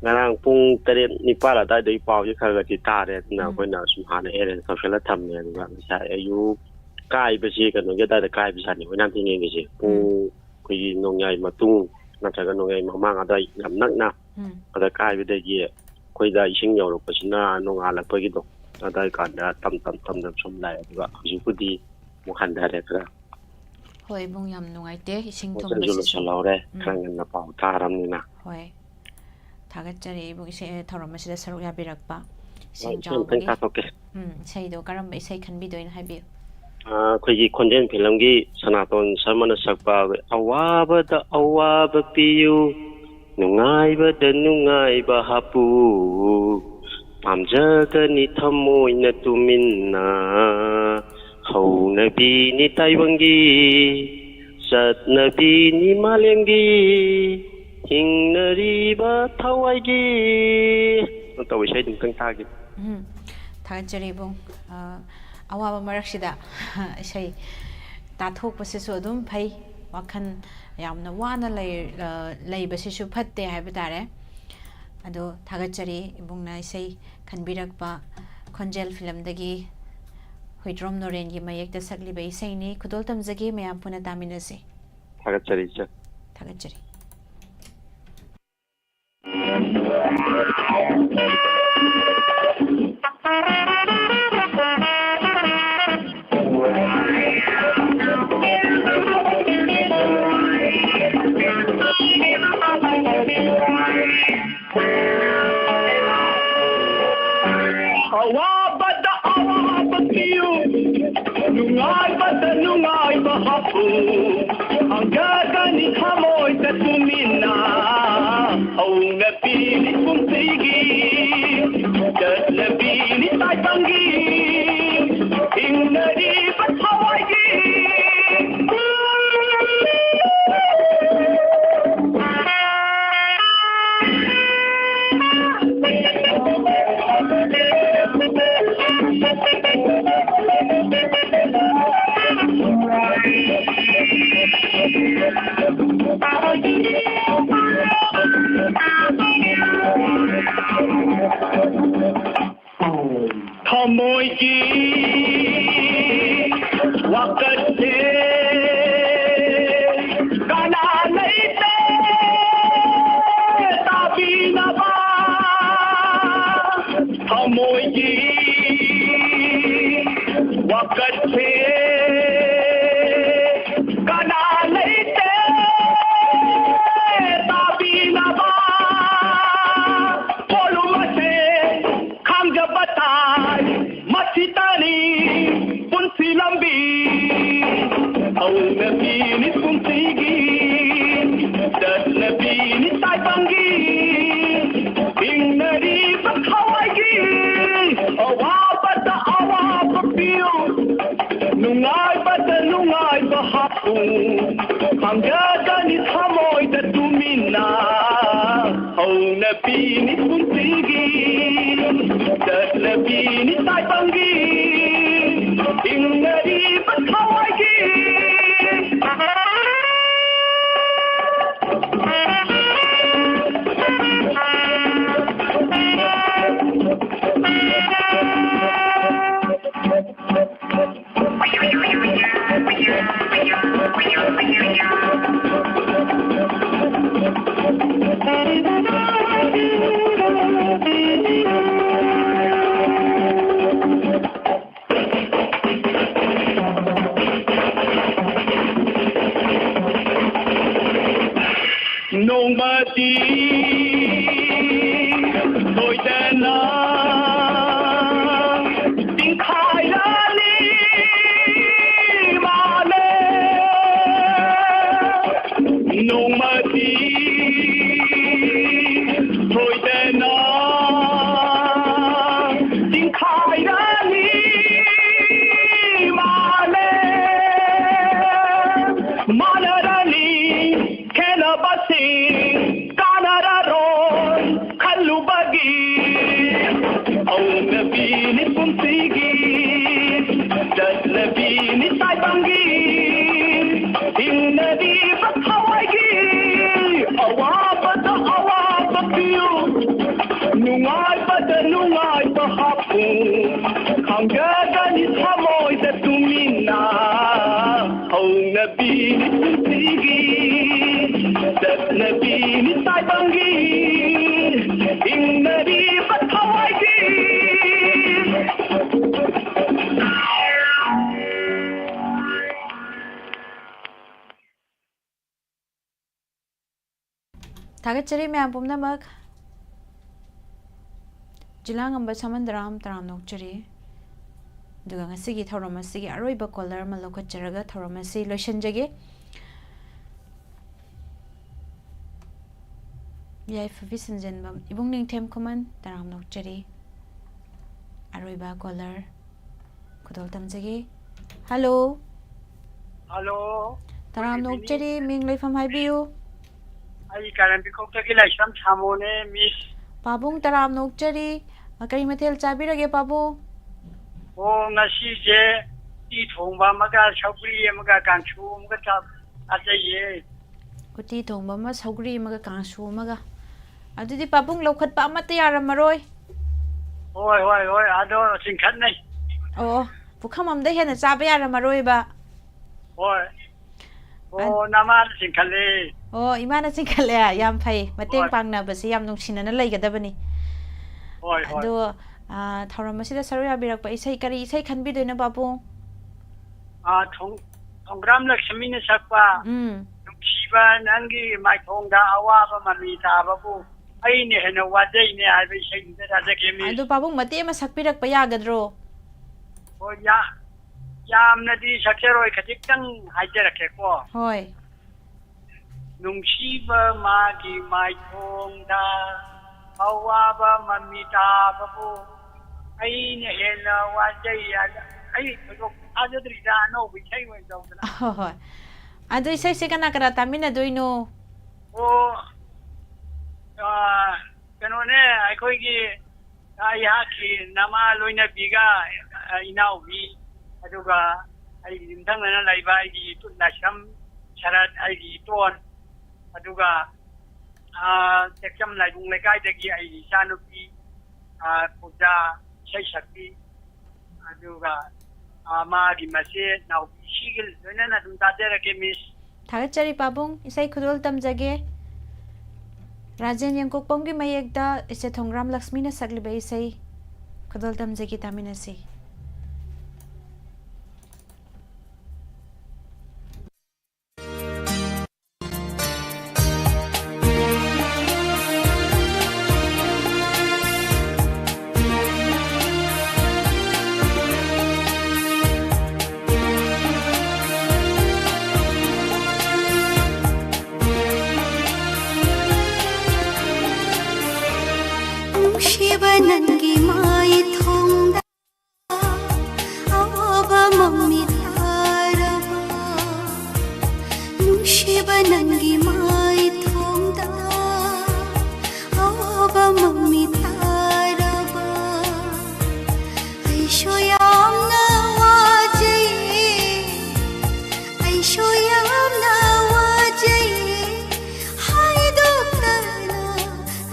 ꯉꯔꯥꯡ ꯄꯨꯡ 9-9 ꯑꯗꯨꯋꯥꯏꯗꯒꯤ ꯄꯥꯎꯁꯦ ꯈꯔ ꯇꯥꯔꯦ ꯑꯗꯨꯅ ꯑꯩꯈꯣꯏꯅ ꯁꯨꯝ ꯍꯥꯟꯅ ꯑꯦꯔꯦꯟꯖ ꯇꯧꯁꯜꯂ ꯊꯝꯃꯦ ꯑꯗꯨꯒ ꯉꯁꯥꯏ ꯑꯌꯨꯛ ꯀꯥꯏꯕꯁꯤ ꯀꯩꯅꯣꯒꯤ ꯑꯗꯨꯋꯥꯏꯗ ꯀꯥꯏꯕꯖꯥꯠꯅꯤ ꯑꯣꯏꯅꯥꯝ ꯊꯤꯡꯉꯦꯟꯒꯤꯁꯦ ꯄꯨꯡ ꯑꯩꯈꯣꯏꯒꯤ ꯅꯣꯡꯌꯥꯏ ꯃꯇꯨꯡ ꯅꯠꯇ꯭ꯔꯒ ꯅꯣꯡꯌꯥꯏ ꯃꯃꯥꯡ ꯑꯗꯨꯋꯥꯏ ꯌꯥꯝ ꯅꯛꯅ ꯑꯗ ꯀꯥꯏꯕꯗꯒꯤ ꯑꯩꯈꯣꯏꯗ ꯏꯁꯤꯡ ꯌꯧꯔꯛꯄꯁꯤꯅ ꯅꯣꯡꯉꯥꯜꯂꯛꯄꯒꯤꯗꯣ ꯑꯗꯨꯋꯥꯏ ꯀꯥꯟꯗ ꯇꯞꯅ ꯁꯨꯝ ꯂꯥꯛꯑꯦ ꯑꯗꯨꯒ ꯍꯧꯖꯤꯛꯄꯨꯗꯤ ꯑꯃꯨꯛ ꯍꯟꯊꯔꯦ ꯈꯔ ꯍꯣꯏ ꯏꯕꯨꯡ ꯌꯥꯝ ꯅꯨꯡꯉꯥꯏꯇꯦ ꯏꯁꯤꯡ ꯄꯣꯠ ꯆꯩꯁꯨ ꯊꯨꯝꯕꯁꯤꯁꯨ ꯂꯣꯏꯁꯤꯜꯍꯧꯔꯦ ꯈꯔ ꯉꯟꯅ ꯄꯥꯎ ꯇꯥꯔꯕꯅꯤꯅ ꯍꯣꯏ ꯊꯥꯒꯠꯆꯔꯤ ꯏꯕꯨꯡ ꯏꯁꯩ ꯊꯧꯔꯝ ꯑꯁꯤꯗ ꯁꯔꯨꯛ ꯌꯥꯕꯤꯔꯛꯄ ꯏꯁꯤꯡ ꯏꯁꯩ ꯑꯝꯇꯪ ꯆꯥꯎꯕꯒꯤ ꯇꯥꯊꯣꯛꯀꯦ ꯏꯁꯩꯗꯣ ꯀꯔꯝꯕ ꯏꯁꯩ ꯈꯟꯕꯤꯗꯣꯏꯅꯣ ꯍꯥꯏꯕꯤꯌꯨ ꯑꯩꯈꯣꯏꯒꯤ ꯈꯣꯟꯖꯦꯜ ꯐꯤꯂꯝꯒꯤ ꯁꯅꯥꯇꯣꯟ ꯁꯔꯃꯅ ꯁꯛꯄ ꯑꯋꯥꯕꯗ ꯑꯋꯥꯕ ꯄꯤꯌꯨ ꯅꯨꯡꯉꯥꯏꯕꯗ ꯅꯨꯡꯉꯥꯏꯕ ꯍꯥꯞꯄꯨ ꯄꯥꯝꯖꯒꯅꯤ ꯊꯃꯣꯏꯅ ꯇꯨꯃꯤꯟꯅ ꯍꯧꯅꯕꯤꯅꯤ ꯇꯥꯏꯕꯪꯒꯤ ꯆꯠꯅꯕꯤꯅꯤ ꯃꯥꯂꯦꯝꯒꯤ ꯍꯤꯡꯅꯔꯤꯕ ꯊꯋꯥꯏꯒꯤ ꯇꯧꯕ ꯏꯁꯩꯗꯨ ꯑꯃꯨꯛꯇꯪ ꯊꯥꯒꯦ ꯊꯥꯒꯠꯆꯔꯤ ꯏꯕꯨꯡ ꯑꯋꯥꯕ ꯃꯔꯛꯁꯤꯗ ꯏꯁꯩ ꯇꯥꯊꯣꯛꯄꯁꯤꯁꯨ ꯑꯗꯨꯝ ꯐꯩ ꯋꯥꯈꯜ ꯌꯥꯝꯅ ꯋꯥꯅ ꯂꯩꯕꯁꯤꯁꯨ ꯐꯠꯇꯦ ꯍꯥꯏꯕ ꯇꯥꯔꯦ ꯑꯗꯣ ꯊꯥꯒꯠꯆꯔꯤ ꯏꯕꯨꯡꯅ ꯏꯁꯩ ꯈꯟꯕꯤꯔꯛꯄ ꯈꯣꯟꯖꯦꯜ ꯐꯤꯂꯝꯗꯒꯤ ꯍꯨꯏꯗ꯭ꯔꯣꯝ ꯅꯣꯔꯦꯟꯒꯤ ꯃꯌꯦꯛꯇ ꯁꯛꯂꯤꯕ ꯏꯁꯩꯅꯤ ꯈꯨꯗꯣꯜ ꯇꯝꯖꯒꯦ ꯃꯌꯥꯝ ꯄꯨꯟꯅ ꯇꯥꯃꯤꯟꯅꯁꯤ ꯊꯥꯒꯠꯆꯔꯤ ꯏꯆꯜ ꯊꯥꯒꯠꯆꯔꯤ ꯑꯋꯥꯕꯗ ꯑꯋꯥꯕ ꯄꯤꯌꯨ ꯅꯨꯡꯉꯥꯏꯕꯗ ꯅꯨꯡꯉꯥꯏꯕ ꯍꯥꯞꯄꯨ ꯍꯪꯖꯒꯅꯤ ꯊꯃꯣꯏꯗ ꯇꯨꯃꯤꯟꯅ ꯍꯧꯅꯕꯤꯅꯤ ꯄꯨꯟꯁꯤꯒꯤ ꯆꯠꯅꯕꯤꯅꯤ ꯇꯥꯏꯕꯪꯒꯤ ꯍꯤꯡꯅꯔꯤꯕ ꯊꯋꯥꯏꯒꯤ ꯊꯃꯣꯏꯒꯤ ꯋꯥꯀꯠꯁꯦ ꯀꯅꯥ ꯂꯩꯇꯦ ꯇꯥꯕꯤꯅꯕ wakatse kana leite tabinaba polumase khamjabatai machitani punsi lambi aunabini punsigi dasnabini taibangi ingnari bakhawaigi awabata awaba piu nungai bahapu hamjagani thamoy da tumina aunabini punsigi dasnabini taibangi ingnari bakhawaigi Nobody thôi tên na tiếng khai ra đi mà lên Nobody thôi tên na tiếng khai ra đi mà lên mà lên Basi kanara ron kalubagi au nabini punsigi das nabini taibangi inadi bakhawaigi awabata awaba piu nungai bahapu khamgani thamoy da tumina au nabini punsigi Nabini taibangi ingnari bakhawaigi Thagachari myam pumnamak Jilang amba samandaram taram nokchari duga ngasigi thauramasi aroiba caller malokacharaga thauramasi loishanjage Yai Favisan Jenbam Ibung Ning Tem Kuman Taram Nokchari Aroiba caller Kudol Tamjagi Hello Hello Taram Nokchari Ming Leifam Haibiu Ai karan bi khokta ki laisam thamone miss Pabung Taram Nokchari Akari Mathel Chabirage Pabu O ngasi je ti thongba maga chhaupri maga kanchu maga chap ajaye Kuti thongba ma saugri maga kanchu maga Adudi Pabung Lokhat Pa Mata Yaramaroi Hoi ado singkhat nai Oh Pukhamam da hena chaba yaramaroi ba Hoi nama singkhale Oh imana singkhale yam phai mateng pangna basi yam nungsinana leigadabani Hoi ado thauramasida saruya birak pa isai kari isai khanbi doina babu thonggram lakshmi ne sakpa nungsiba nangi mai thongda awaba mami ta babu ai ne hena wajai ne ai bai sai da rajake mi ado babu mate ma sakpirak pa yagadro Oh yamnadi sakseroi khajiktang haijarake ko Hoi nungsiba magi mai thongda awaba mami ta babu ai ne hena wajai ai thok ajadri da no bi sai wen dawna Hoi ado isai se kana kara tamina doino Oh kanone ai khoi gi ai ha ki nama loina biga inau bi aduga ai limthang na laiba ai gi tu lasham charat ai gi ton aduga tekam lai bung lai kai de gi ai sanupi puja sai shakti aduga ama gi mase nau sigil loina na dum ta de ke mis Thagachari Pabung isai khudol tamjage Rajan Yangkokpam ki mayekda ise Thongram Lakshmi na sakliba isai khudol tamjagi taminasi mami taraba nungsiba nangi mai thongda awaba mami taraba aisho yamna wajaye aisho yamna wajaye haidokana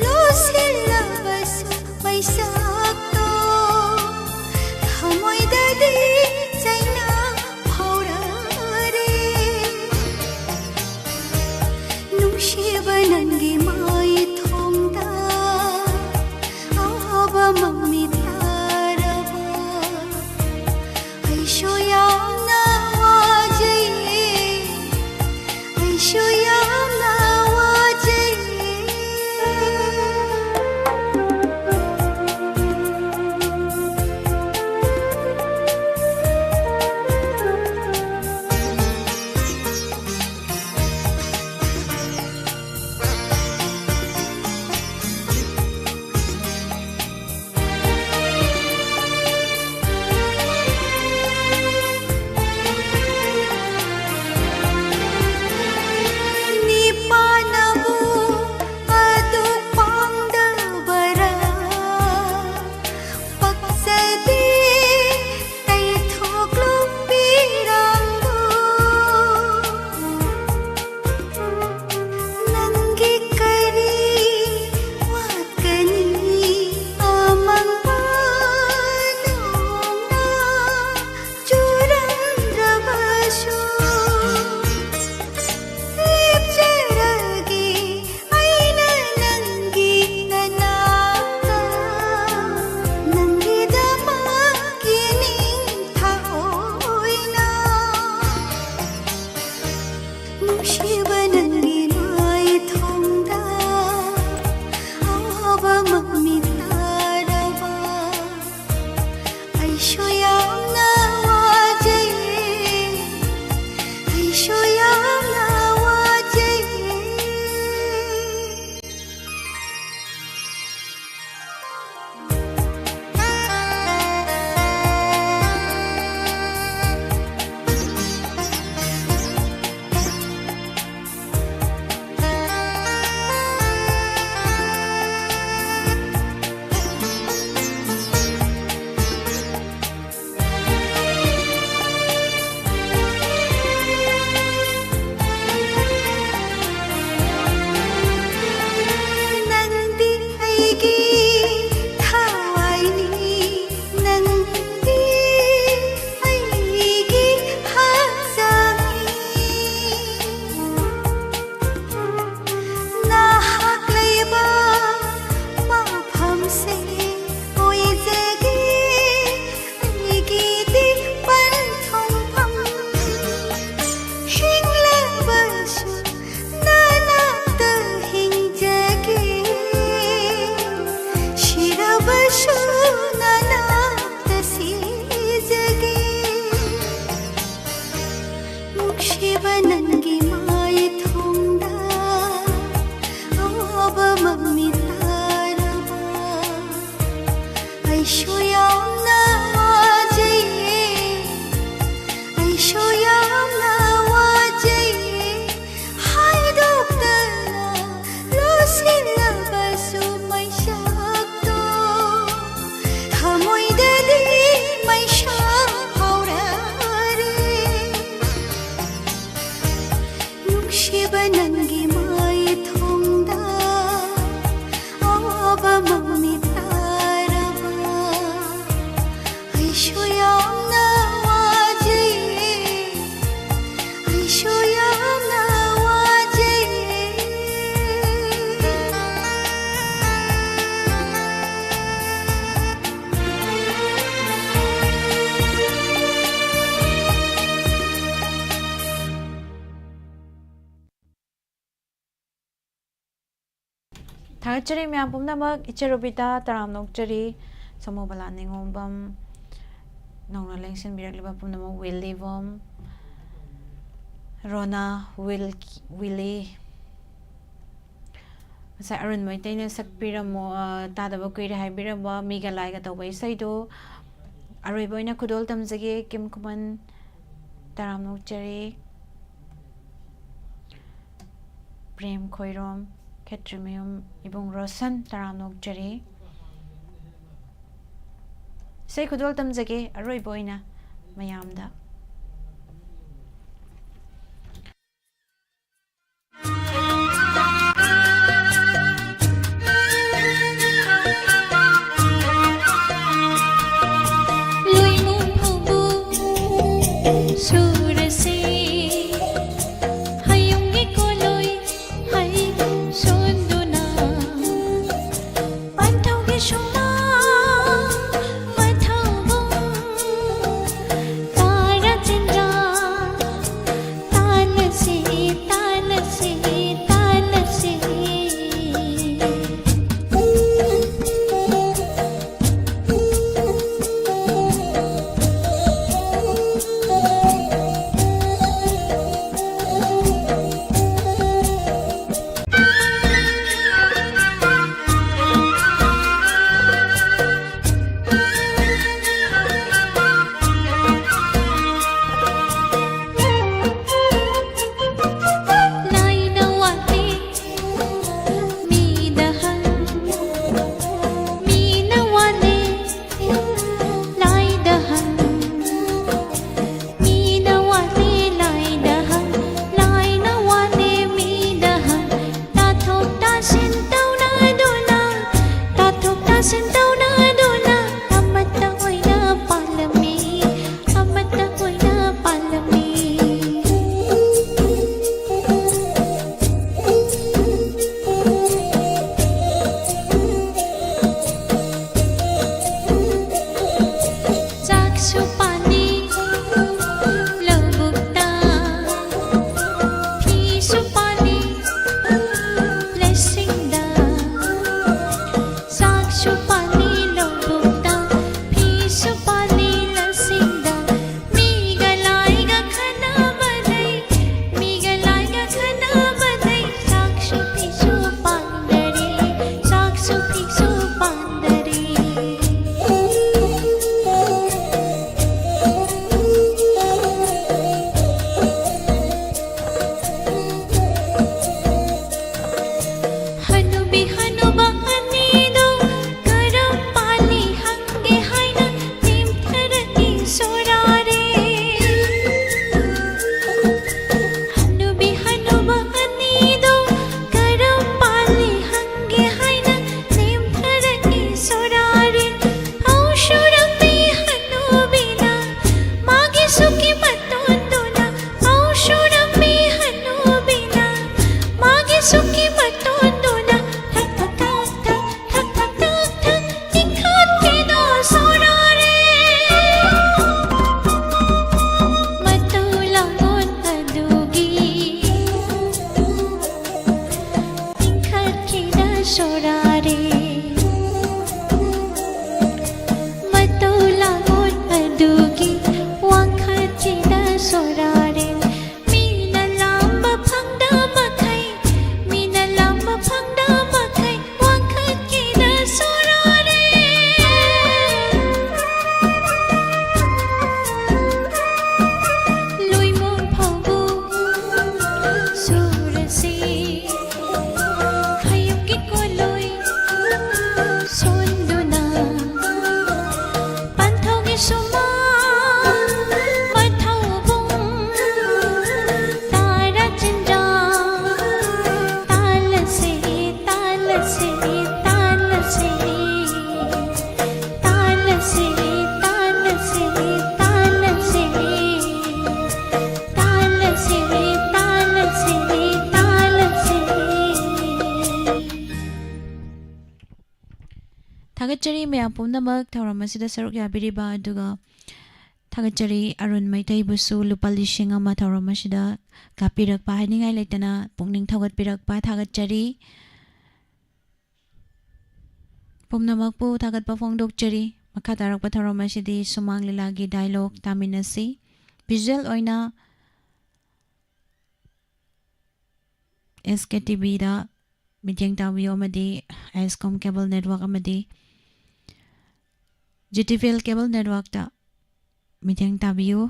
losilla basu maisakto thamoidadi chaina phaurare nungsiba nangi mai thongda awaba mami taraba aisho yamna wajaye aisho yamna wajaye Nipanabu adu pangdabara paksadi tai thoklu pirangu nangi kari wakani amangpa nongna churandrabasu lepcheragi aina nangi nanaka nangi damakini thaoina nungsiba nangi mai thongda awaba mami taraba aisho yamna wajaye aisho yamna wajaye nandi aigi thawaini nandi aigi hazami nahak leiba mafhamse oizege aigi di panthongpham hinglabasu nanakta hingjage shirabasu nanakta sijage nungsiba nangi mai thongda awaba mami taraba aisho yamna wajaye aisho yamna wajaye haidokana losilla basu maisakto thamoidadi maisa phaurare nungsiba nangi mai thongda awaba mami taraba aisho yamna wajaye aisho yamna wajaye थागतचरी मैम पुमनमक इचेरुबिता तराम नोकचरी समोबला निंगोंबम नौना लेंसन बिरकलिबा पुमनमक विलीवम रोना विली Sa arun mo ito yung sakpira mo tadaba ko ira haibira mo miga lai ka taway sa ito ꯑꯔꯣꯏꯕ ꯑꯣꯏꯅ ꯈꯨꯗꯣꯜ ꯇꯝꯖꯒꯦ ꯀꯤꯝ ꯈꯨꯃꯟ ꯇꯔꯥꯝ ꯅꯣꯛꯆꯔꯤ ꯄ꯭ꯔꯦꯝ ꯈꯣꯏꯔꯣꯝ ꯈꯦꯇ꯭ꯔꯤꯃꯌꯨꯝ ꯏꯕꯨꯡ ꯔꯣꯁꯟ ꯇꯔꯥꯝ ꯅꯣꯛꯆꯔꯤ ꯏꯁꯩ ꯈꯨꯗꯣꯜ ꯇꯝꯖꯒꯦ ꯑꯔꯣꯏꯕ ꯑꯣꯏꯅ ꯃꯌꯥꯝꯗ ꯊꯥꯒꯠꯆꯔꯤ ꯃꯌꯥꯝ ꯄꯨꯝꯅꯃꯛ ꯊꯧꯔꯝ ꯑꯁꯤꯗ ꯁꯔꯨꯛ ꯌꯥꯕꯤꯔꯤꯕ ꯑꯗꯨꯒ ꯊꯥꯒꯠꯆꯔꯤ ꯑꯔꯨꯟ ꯃꯩꯇꯩꯕꯨꯁꯨ ꯂꯨꯄꯥ 1,000 ꯊꯧꯔꯝ ꯑꯁꯤꯗ ꯀꯥꯞꯄꯤꯔꯛꯄ ꯍꯥꯏꯅꯤꯡꯉꯥꯏ ꯂꯩꯇꯅ ꯄꯨꯛꯅꯤꯡ ꯊꯧꯒꯠꯄꯤꯔꯛꯄ ꯊꯥꯒꯠꯆꯔꯤ ꯄꯨꯝꯅꯃꯛꯄꯨ ꯊꯥꯒꯠꯄ ꯐꯣꯡꯗꯣꯛꯆꯔꯤ ꯃꯈꯥ ꯇꯥꯔꯛꯄ ꯊꯧꯔꯝ ꯑꯁꯤꯗꯤ ꯁꯨꯃꯥꯡ ꯂꯤꯂꯥꯒꯤ ꯗꯥꯏꯂꯣꯛ ꯇꯥꯃꯤꯟꯅꯁꯤ ꯚꯤꯖꯨꯑꯦꯜ ꯑꯣꯏꯅ SKTVꯗ ꯃꯤꯠꯌꯦꯡ ꯇꯥꯕꯤꯌꯨ ꯑꯃꯗꯤ ꯑꯦꯁꯀꯣꯝ ꯀꯦꯕꯜ ꯅꯦꯠꯋꯥꯔꯛ ꯑꯃꯗꯤ GTPL ꯀꯦꯕꯜ ꯅꯦꯠꯋꯥꯔꯛꯇ ꯃꯤꯠꯌꯦꯡ ꯇꯥꯕꯤꯌꯨ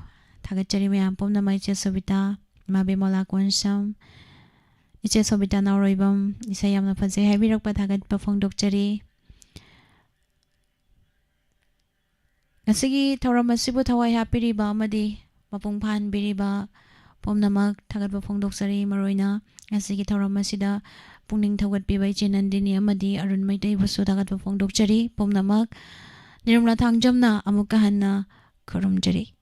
ꯊꯥꯒꯠꯆꯔꯤ ꯃꯌꯥꯝ ꯄꯨꯝꯅꯃꯛ ꯏꯆꯦ ꯁꯣꯕꯤꯇꯥ ꯏꯃꯥ ꯕꯦꯃꯣꯂꯥ Konsam 이제 소비다 나로이범 이사 얌나 판세 해비럭바 다갓바 퐁독자리 ngasi thauram asibu thawai hapiriba amadi mapung phan biriba pomnamak thagatba phongdoksari maroina ngasi thauram asida pungning thagat pibai chenandini amadi arun maitai busu thagatba phongdokchari pomnamak nirumla thangjamna amuka hanna khurumjari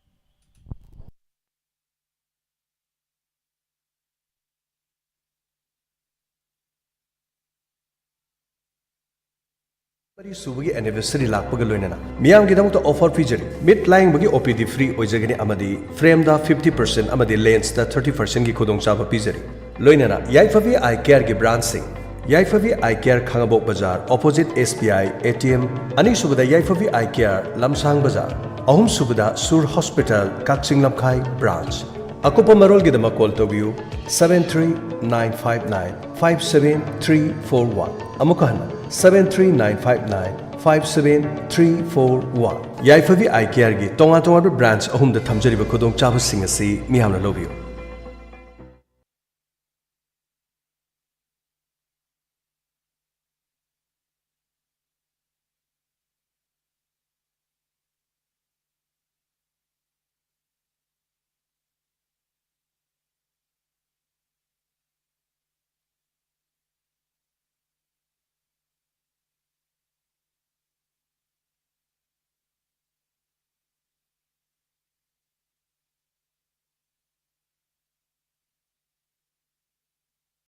Subugi anniversary lakpaga loinana miyam gidam to offer feature mid lying bagi OPD free oijagani amadi frame da 50% amadi lens da 30% gi khudong chaba pizari loinana yaifavi eye care gi brand sing yaifavi eye care khangabok bazar opposite SBI ATM ani subada yaifavi eye care lamsang bazar ahum subada sur hospital kakching lamkhai branch akopa marol gidama call to view 73959 amukahana 73959 Yaifavi eye care gi tonga tonga branch ahum da thamjari ba khudong chaba sing asi mi hamna lobiyo